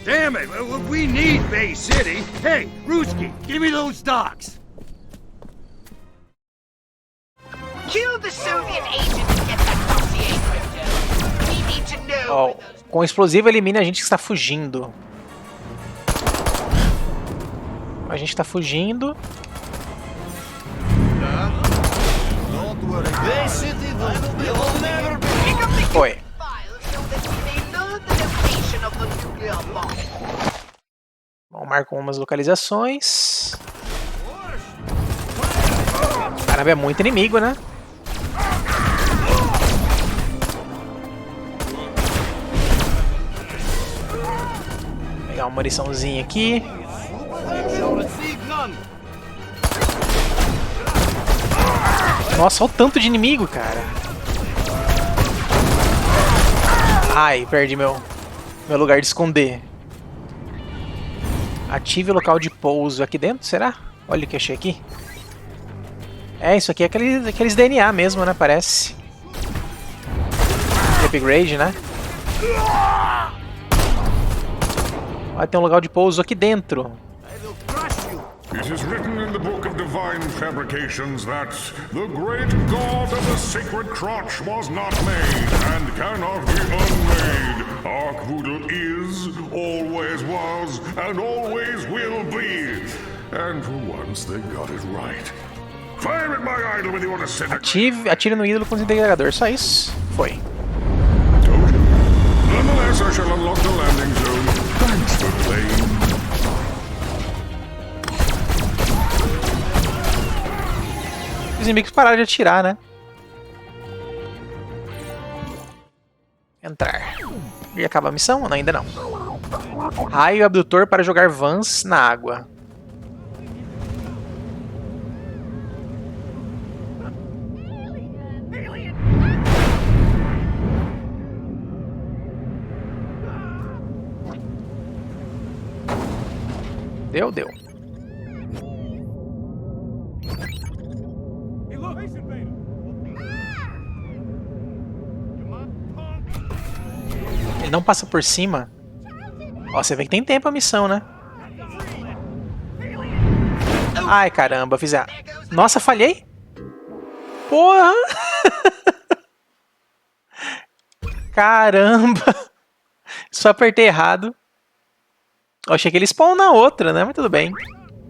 Damn it, we need Bay City. Hey, Ruski, give me those docs. Kill the Soviet agent and get that dossier, Crypto. We need to know. Ó, com explosivo elimine a gente que está fugindo. A gente está fugindo. Don't worry, Bay City will never be. Foi. Bom, marco umas localizações. Caramba, é muito inimigo, né? Vou pegar uma muniçãozinha aqui. Nossa, olha o tanto de inimigo, cara. Ai, perdi meu lugar de esconder. Ative o local de pouso aqui dentro, será? Olha o que eu achei aqui. É, isso aqui é aqueles DNA mesmo, né? Parece. Upgrade, né? Olha, tem um local de pouso aqui dentro. It is written in the Book of Divine Fabrications that the great god of the sacred crotch was not made and cannot be unmade. Arkvoodle is, always was, and always will be. And for once they got it right. Fire at my idol with your disintegration. Atire no ídolo com desintegrador, só isso. Foi. Nonetheless, I shall unlock the landing zone. Thanks for playing. Os inimigos pararam de atirar, né? Entrar. E acaba a missão? Não, ainda não. Raio abdutor para jogar vans na água. Deu. Ele não passa por cima. Ó, você vê que tem tempo a missão, né? Ai, caramba, fiz a... Nossa, falhei? Porra! Caramba! Só apertei errado. Eu achei que ele spawn na outra, né? Mas tudo bem.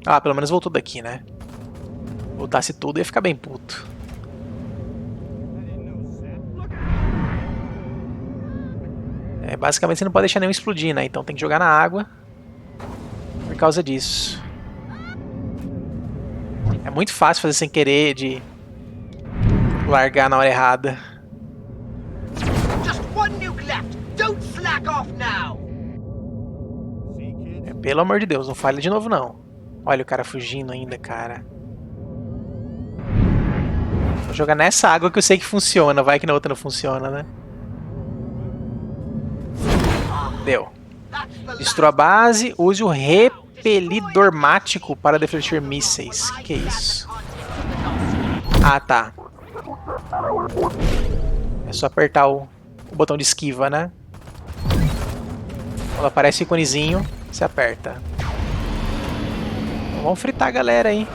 Ah, pelo menos voltou daqui, né? Voltasse tudo ia ficar bem puto. É, basicamente você não pode deixar nenhum explodir, né? Então tem que jogar na água. Por causa disso. É muito fácil fazer sem querer de largar na hora errada. É, pelo amor de Deus, não falha de novo não. Olha o cara fugindo ainda, cara. Vou jogar nessa água que eu sei que funciona. Vai que na outra não funciona, né? Deu. Destrua a base. Use o repelidor mático para defletir mísseis. Que isso? Ah, tá. É só apertar o botão de esquiva, né? Quando aparece o iconezinho, você aperta. Então, vamos fritar a galera aí.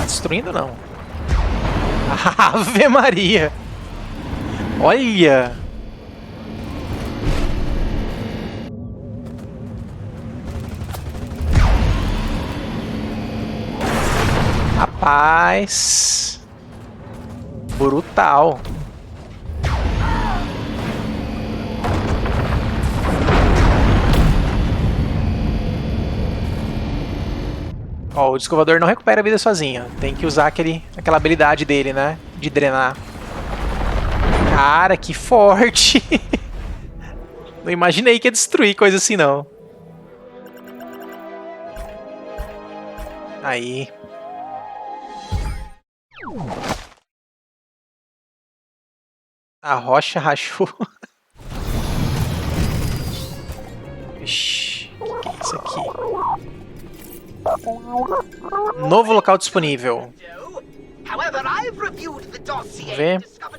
Destruindo não. Ave Maria. Olha. Rapaz. Brutal. Ó, o descovador não recupera a vida sozinho. Tem que usar aquela habilidade dele, né? De drenar. Cara, que forte! Não imaginei que ia destruir coisa assim, não. Aí. A rocha rachou. Ixi, o que é isso aqui? Novo local disponível. Vamos ver. Só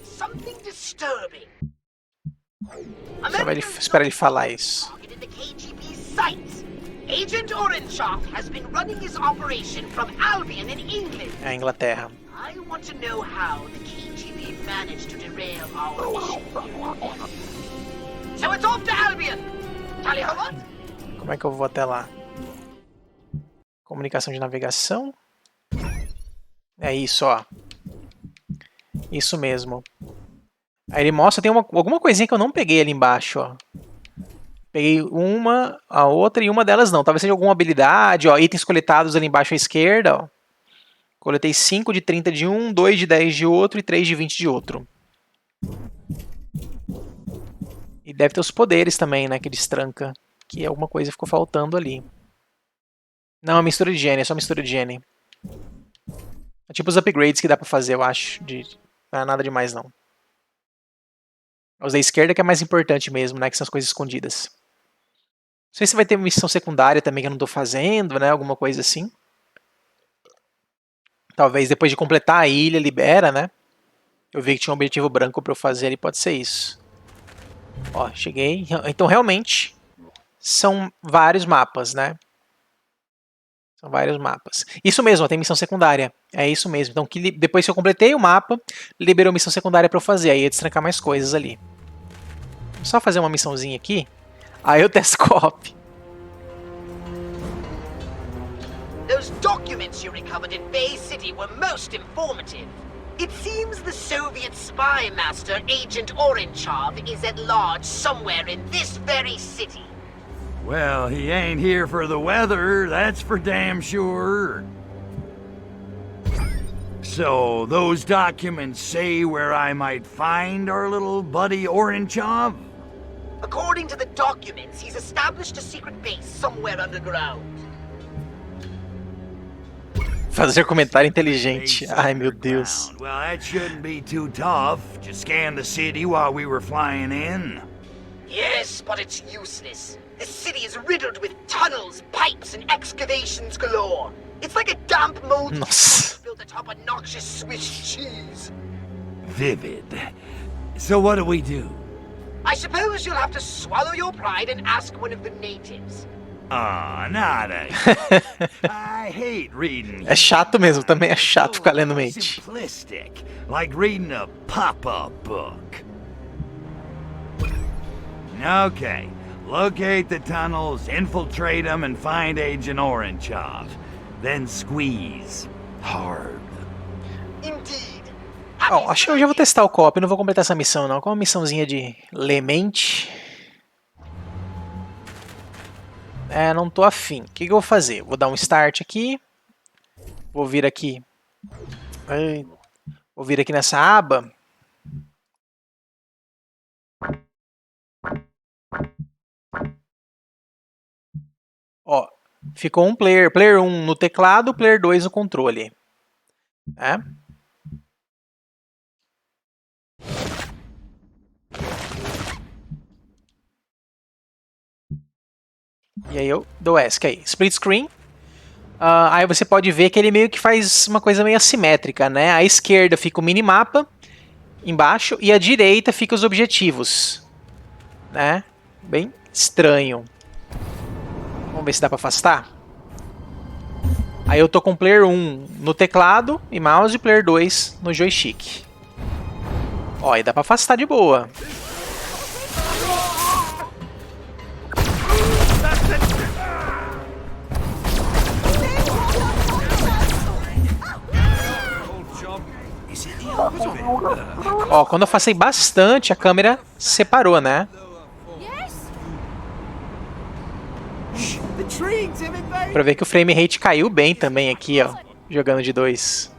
espera ele falar isso. Agent Orangeoff has been running his operation from Albion in England. É a Inglaterra. I want to know how the KGB managed to derail our mission here. So it's off to Albion. Tally ho what? Como é que eu vou até lá? Comunicação de navegação. É isso, ó. Isso mesmo. Aí ele mostra, tem alguma coisinha que eu não peguei ali embaixo, ó. Peguei uma, a outra e uma delas não. Talvez seja alguma habilidade, ó. Itens coletados ali embaixo à esquerda, ó. Coletei 5 de 30 de um, 2 de 10 de outro e 3 de 20 de outro. E deve ter os poderes também, né? Que destranca. Que alguma coisa ficou faltando ali. Não, é mistura de gene, é só mistura de gene. É tipo os upgrades que dá pra fazer, eu acho. Não é nada demais, não. Os da esquerda que é mais importante mesmo, né? Que são as coisas escondidas. Não sei se vai ter missão secundária também que eu não tô fazendo, né? Alguma coisa assim. Talvez depois de completar a ilha, libera, né? Eu vi que tinha um objetivo branco pra eu fazer ali, pode ser isso. Ó, cheguei. Então, realmente, são vários mapas, né? São vários mapas. Isso mesmo, tem missão secundária. É isso mesmo. Então, depois que eu completei o mapa, liberou missão secundária pra eu fazer. Aí ia destrancar mais coisas ali. Vou só fazer uma missãozinha aqui. Aí eu testo co-op. Those documents you recovered in Bay City were most informative. It seems the Soviet spy master, Agent Oranchov, is at large somewhere in this very city. Well, he ain't here for the weather, that's for damn sure. So, those documents say where I might find our little buddy Oranchov? According to the documents, he's established a secret base somewhere underground. Fazer comentário inteligente. Ai, meu Deus. Well, that shouldn't be too tough. Just scan the city while we were flying in. Yes, but it's useless. This city is riddled with tunnels, pipes, and excavations galore. It's like a damp mold built atop a noxious Swiss cheese. Vivid. So what do we do? I suppose you'll have to swallow your pride and ask one of the natives. Ah, nada. I hate reading. É chato mesmo, também é chato ficar lendo Mate. Simplistic, like reading a pop-up book. Okay, locate the tunnels, infiltrate them, and find Agent Orangeoff. Then squeeze hard. Indeed. Bom, acho que eu já vou testar o co-op, eu não vou completar essa missão não, com uma missãozinha de ler mente. Não tô afim. O que eu vou fazer? Vou dar um start aqui. Vou vir aqui. Vou vir aqui nessa aba. Ó, ficou um player. Player 1 no teclado, player 2 no controle. E aí eu dou ESC aí. Split screen. Aí você pode ver que ele meio que faz uma coisa meio assimétrica, né? À esquerda fica o minimapa embaixo e à direita fica os objetivos, né? Bem estranho. Vamos ver se dá pra afastar. Aí eu tô com player 1 no teclado e mouse e player 2 no joystick. Ó, aí dá pra afastar de boa. Ó, quando eu afastei bastante, a câmera separou, né? Pra ver que o frame rate caiu bem também aqui, ó. Jogando de 2.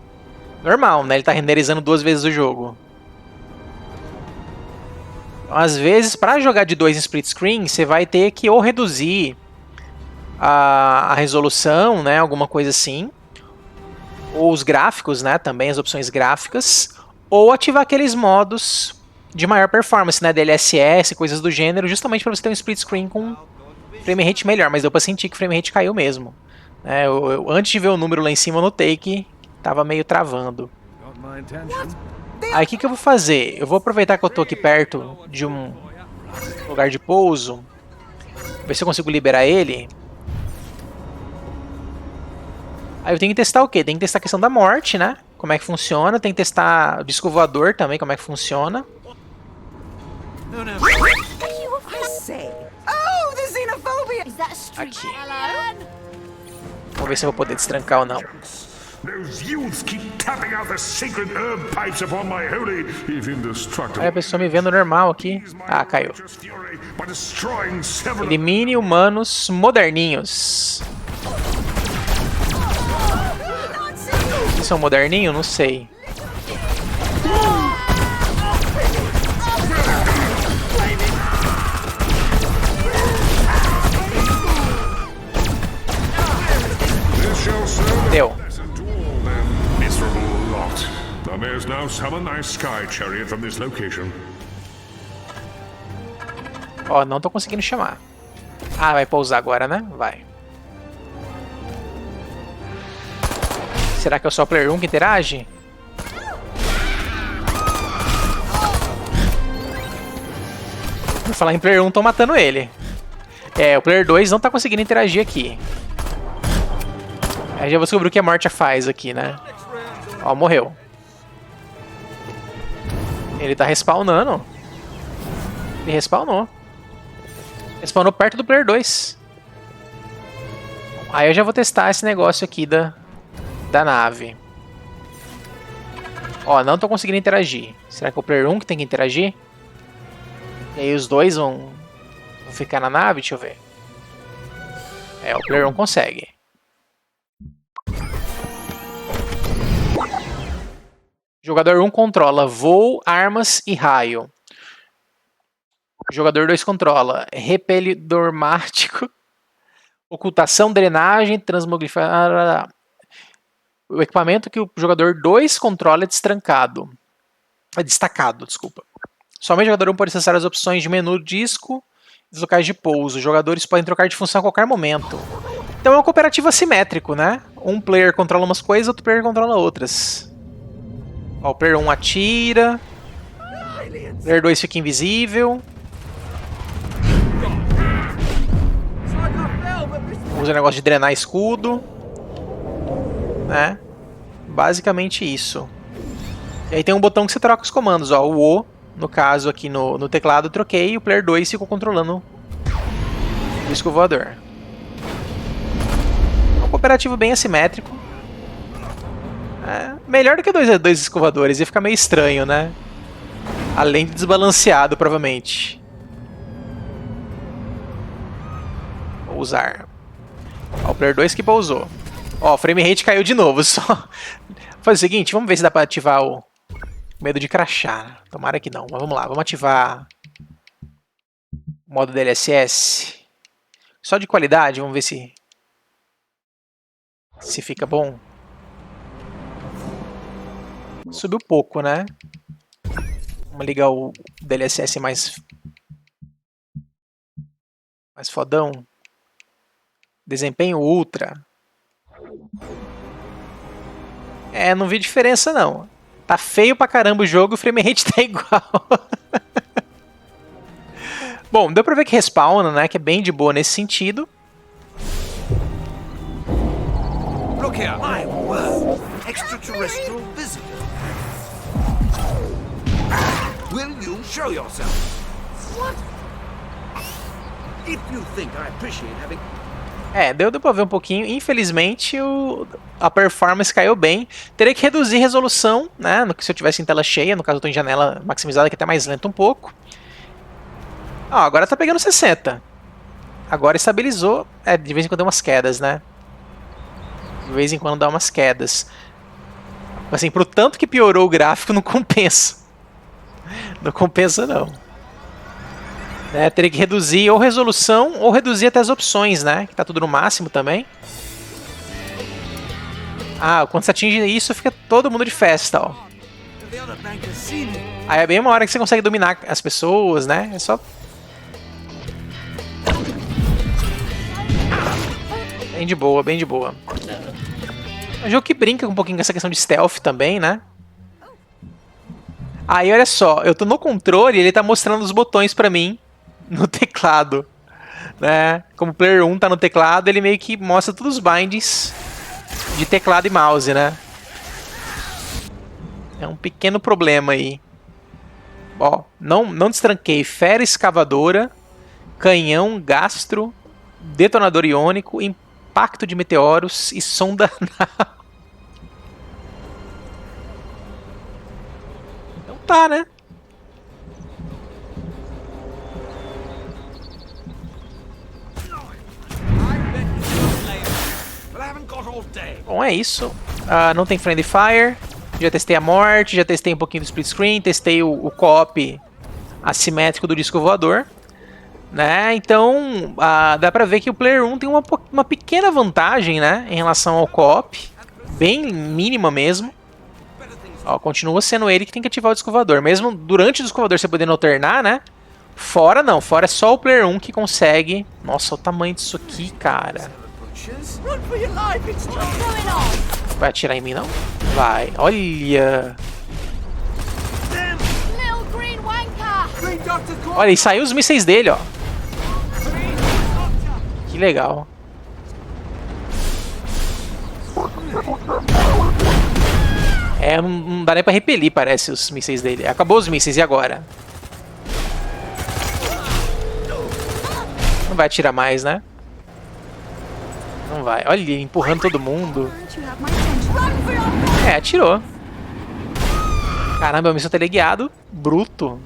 Normal, né? Ele tá renderizando 2 vezes o jogo. Então, às vezes, pra jogar de 2 em split screen, você vai ter que ou reduzir a resolução, né? Alguma coisa assim. Ou os gráficos, né? Também as opções gráficas. Ou ativar aqueles modos de maior performance, né? DLSS, coisas do gênero, justamente para você ter um split screen com frame rate melhor. Mas deu pra sentir que o frame rate caiu mesmo. Antes de ver o número lá em cima, eu notei que tava meio travando. Aí o que eu vou fazer? Eu vou aproveitar que eu tô aqui perto de um lugar de pouso. Ver se eu consigo liberar ele. Aí eu tenho que testar o quê? Tem que testar a questão da morte, né? Como é que funciona. Tem que testar o disco voador também, como é que funciona. Aqui. Vamos ver se eu vou poder destrancar ou não. Aí a pessoa me vendo normal aqui. Ah, caiu. Elimine humanos moderninhos. São moderninhos? Não sei. Deu. Ó, não tô conseguindo chamar. Ah, vai pousar agora, né? Vai. Será que é só o player 1 que interage? Vou falar em player 1, tô matando ele. O player 2 não tá conseguindo interagir aqui. Aí já vou descobrir o que a morte faz aqui, né? Ó, morreu. Ele tá respawnando. Ele respawnou. Respawnou perto do player 2. Aí eu já vou testar esse negócio aqui da nave. Ó, não tô conseguindo interagir. Será que é o player 1 que tem que interagir? E aí os dois vão ficar na nave? Deixa eu ver. O player 1 consegue. Jogador 1 controla voo, armas e raio. Jogador 2 controla repelidor mático, ocultação, drenagem, transmogrifar. O equipamento que o jogador 2 controla é destrancado. É destacado, desculpa. Somente o jogador 1 pode acessar as opções de menu disco, dos locais de pouso. Os jogadores podem trocar de função a qualquer momento. Então é um cooperativo assimétrico, né? Um player controla umas coisas, outro player controla outras. Ó, o player 1 atira. O player 2 fica invisível. Usa o negócio de drenar escudo. Né? Basicamente isso. E aí tem um botão que você troca os comandos. Ó, o O, no caso aqui no teclado, eu troquei. E o player 2 ficou controlando o disco voador. É um cooperativo bem assimétrico. É melhor do que dois escovadores. Ia ficar meio estranho, né? Além de desbalanceado, provavelmente. Vou usar. Ó, o player 2 que pousou. Ó, o frame rate caiu de novo. Só faz o seguinte, vamos ver se dá pra ativar o medo de crashar. Tomara que não, mas vamos lá. Vamos ativar o modo DLSS. Só de qualidade, vamos ver se fica bom. Subiu pouco, né? Vamos ligar o DLSS mais fodão. Desempenho ultra. É, não vi diferença não. Tá feio pra caramba o jogo e o frame rate tá igual. Bom, deu pra ver que respawna, né? Que é bem de boa nesse sentido. Look here. My word. Extraterrestrial visitor. Will you show yourself? What? If you think I appreciate having... É, deu pra ver um pouquinho. Infelizmente, a performance caiu bem. Teria que reduzir a resolução, né? Se eu tivesse em tela cheia, no caso eu tô em janela maximizada, que é até mais lento um pouco. Ó, agora tá pegando 60. Agora estabilizou. É, de vez em quando dá umas quedas, né? De vez em quando dá umas quedas. Assim, pro tanto que piorou o gráfico, não compensa. Não compensa, não. É, teria que reduzir ou resolução ou reduzir até as opções, né? Que tá tudo no máximo também. Ah, quando você atinge isso, fica todo mundo de festa, ó. Aí é bem uma hora que você consegue dominar as pessoas, né? É só... Bem de boa, bem de boa. É um jogo que brinca um pouquinho com essa questão de stealth também, né? Aí, olha só, eu tô no controle e ele tá mostrando os botões pra mim no teclado, né? Como o player 1 tá no teclado, ele meio que mostra todos os bindings de teclado e mouse, né? É um pequeno problema aí. Ó, não destranquei. Fera escavadora, canhão, gastro, detonador iônico, impacto de meteoros e sonda anal. Então tá, né? Bom, é isso. Não tem Friendly Fire. Já testei a morte, já testei um pouquinho do split screen, testei o co-op assimétrico do disco voador. Né? Então, dá pra ver que o Player 1 tem uma pequena vantagem, né, em relação ao co-op. Bem mínima mesmo. Ó, continua sendo ele que tem que ativar o disco voador. Mesmo durante o disco voador você podendo alternar, né? Fora não, fora é só o Player 1 que consegue. Nossa, olha o tamanho disso aqui, cara. Vai atirar em mim, não? Vai, olha. Olha, e saiu os mísseis dele, ó. Que legal. É, não dá nem pra repelir, parece, os mísseis dele. Acabou os mísseis, e agora? Não vai atirar mais, né? Não vai. Olha ele empurrando todo mundo. É, atirou. Caramba, o míssil teleguiado. Bruto.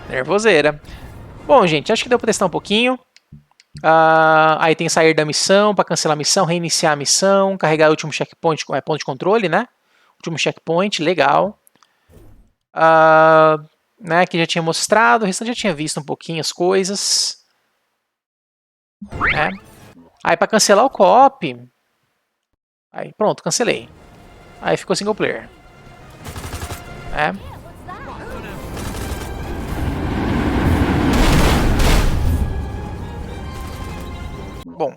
Nervoseira. Bom, gente, acho que deu pra testar um pouquinho. Aí tem sair da missão, para cancelar a missão, reiniciar a missão, carregar o último checkpoint, ponto de controle, né? Último checkpoint, legal. Né, que já tinha mostrado, o restante já tinha visto um pouquinho as coisas. Né? Aí para cancelar o co-op, aí pronto, cancelei. Aí ficou single player. Né? Bom.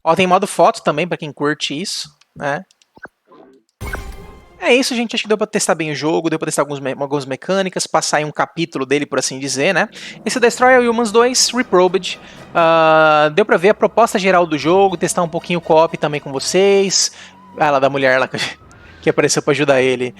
Ó, tem modo foto também, pra quem curte isso, né? É isso, gente. Acho que deu pra testar bem o jogo, deu pra testar algumas mecânicas, passar aí um capítulo dele, por assim dizer, né? Esse Destroy All Humans 2 Reprobed. Deu pra ver a proposta geral do jogo, testar um pouquinho o co-op também com vocês. Lá da mulher lá que apareceu pra ajudar ele.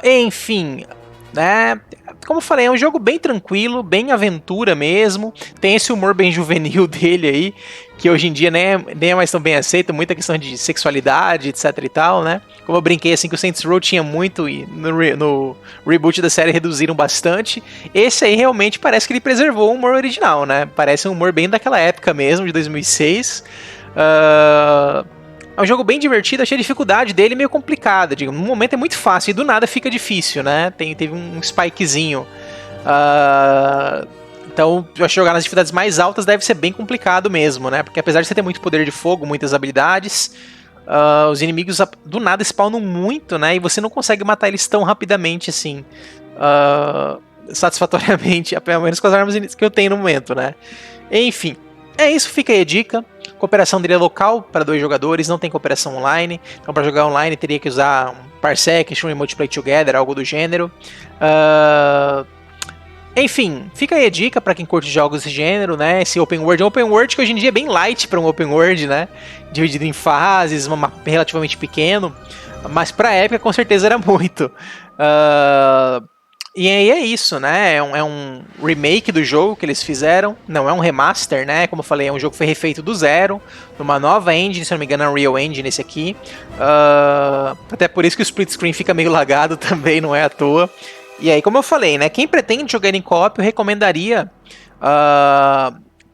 Enfim, né? Como eu falei, é um jogo bem tranquilo, bem aventura mesmo. Tem esse humor bem juvenil dele aí, que hoje em dia nem é mais tão bem aceito, muita questão de sexualidade, etc e tal, né? Como eu brinquei assim que o Saints Row tinha muito e no reboot da série reduziram bastante. Esse aí realmente parece que ele preservou o humor original, né? Parece um humor bem daquela época mesmo, de 2006. É um jogo bem divertido, achei a dificuldade dele meio complicada. No momento é muito fácil e do nada fica difícil, né? Teve um spikezinho. Então, eu acho que jogar nas dificuldades mais altas deve ser bem complicado mesmo, né? Porque apesar de você ter muito poder de fogo, muitas habilidades, os inimigos do nada spawnam muito, né? E você não consegue matar eles tão rapidamente assim, satisfatoriamente, pelo menos com as armas que eu tenho no momento, né? Enfim, é isso, fica aí a dica. Cooperação dele é local para 2 jogadores, não tem cooperação online. Então, para jogar online, teria que usar um Parsec, um Remote Play Together, algo do gênero. Enfim, fica aí a dica para quem curte jogos desse gênero, né? Esse Open World é um Open World que hoje em dia é bem light para um Open World, né? Dividido em fases, um mapa relativamente pequeno. Mas para a época, com certeza, era muito. E aí é isso, né? É um remake do jogo que eles fizeram. Não é um remaster, né? Como eu falei, é um jogo que foi refeito do zero, numa nova engine, se não me engano, é um Unreal Engine esse aqui. Até por isso que o split screen fica meio lagado também, não é à toa. E aí, como eu falei, né? Quem pretende jogar em co-op, eu recomendaria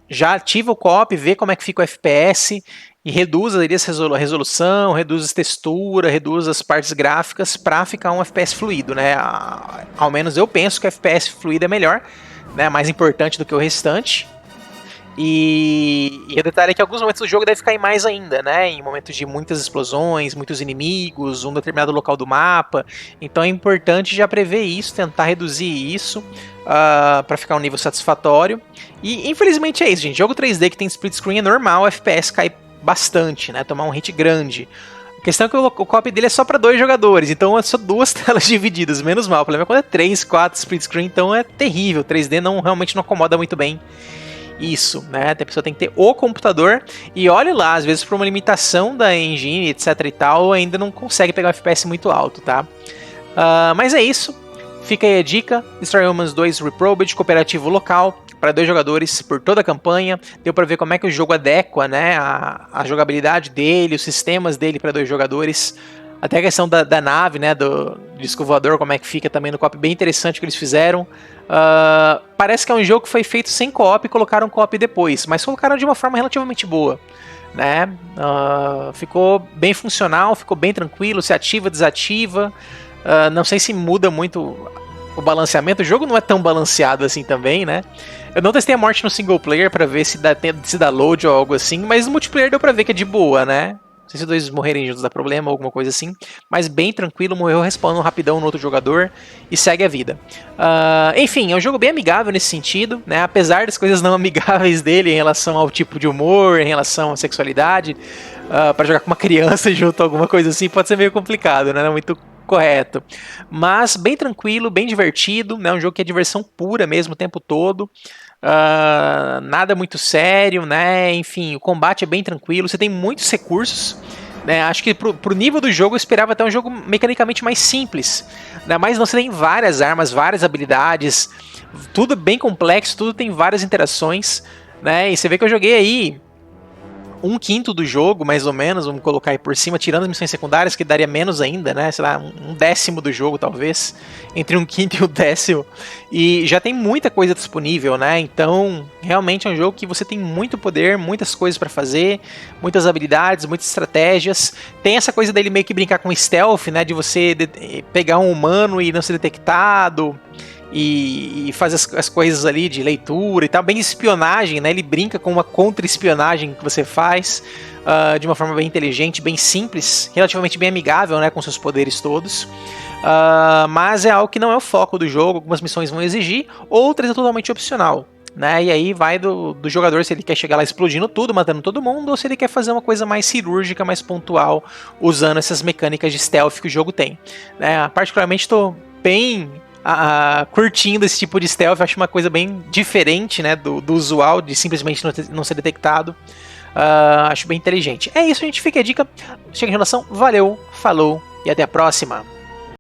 já ativa o co-op, vê como é que fica o FPS e reduz ali a resolução, reduz as texturas, reduz as partes gráficas para ficar um FPS fluido, né? Ao menos eu penso que o FPS fluido é melhor, né? Mais importante do que o restante. E o detalhe é que em alguns momentos do jogo deve ficar em mais ainda, né? Em momentos de muitas explosões, muitos inimigos, um determinado local do mapa. Então é importante já prever isso, tentar reduzir isso para ficar um nível satisfatório. E infelizmente é isso, gente. Jogo 3D que tem split screen é normal, o FPS cai bastante, né? Tomar um hit grande. A questão é que o co-op dele é só para 2 jogadores, então é só 2 telas divididas, menos mal. O problema é quando é 3, 4 split screen, então é terrível. 3D realmente não acomoda muito bem isso, né? A pessoa tem que ter o computador e olhe lá, às vezes por uma limitação da engine, etc e tal, ainda não consegue pegar um FPS muito alto, tá? Mas é isso. Fica aí a dica. Destroy All Humans 2 Reprobed, cooperativo local, para 2 jogadores por toda a campanha. Deu para ver como é que o jogo adequa, né, a jogabilidade dele, os sistemas dele para 2 jogadores. Até a questão da nave, né, do disco voador, como é que fica também no co-op, bem interessante o que eles fizeram. Parece que é um jogo que foi feito sem co-op e colocaram co-op depois, mas colocaram de uma forma relativamente boa, né? Ficou bem funcional, ficou bem tranquilo, se ativa, desativa. Não sei se muda muito o balanceamento, o jogo não é tão balanceado assim também, né? Eu não testei a morte no single player pra ver se dá load ou algo assim, mas no multiplayer deu pra ver que é de boa, né? Não sei se 2 morrerem juntos dá problema ou alguma coisa assim, mas bem tranquilo, morreu respawnando rapidão no outro jogador e segue a vida. Enfim, é um jogo bem amigável nesse sentido, né? Apesar das coisas não amigáveis dele em relação ao tipo de humor, em relação à sexualidade, para jogar com uma criança junto a alguma coisa assim pode ser meio complicado, né? Não é muito correto. Mas bem tranquilo, bem divertido, né? Um jogo que é diversão pura mesmo o tempo todo. Nada muito sério, né? Enfim, o combate é bem tranquilo, você tem muitos recursos, né? Acho que pro nível do jogo eu esperava até um jogo mecanicamente mais simples, né? Mas não, você tem várias armas, várias habilidades, tudo bem complexo, tudo tem várias interações, né? E você vê que eu joguei aí 1/5 do jogo, mais ou menos, vamos colocar aí por cima, tirando as missões secundárias, que daria menos ainda, né? Sei lá, 1/10 do jogo, talvez. Entre 1/5 e 1/10. E já tem muita coisa disponível, né? Então, realmente é um jogo que você tem muito poder, muitas coisas pra fazer, muitas habilidades, muitas estratégias. Tem essa coisa dele meio que brincar com stealth, né? De você pegar um humano e não ser detectado. E faz as coisas ali de leitura e tal, bem de espionagem, né? Ele brinca com uma contra-espionagem que você faz de uma forma bem inteligente, bem simples, relativamente bem amigável, né? Com seus poderes todos. Mas é algo que não é o foco do jogo, algumas missões vão exigir, outras é totalmente opcional, né? E aí vai do jogador se ele quer chegar lá explodindo tudo, matando todo mundo, ou se ele quer fazer uma coisa mais cirúrgica, mais pontual, usando essas mecânicas de stealth que o jogo tem, né? Particularmente estou bem curtindo esse tipo de stealth, acho uma coisa bem diferente, né, do usual, de simplesmente não ser detectado. Acho bem inteligente. É isso, a gente fica a dica. Chega em relação, valeu, falou e até a próxima.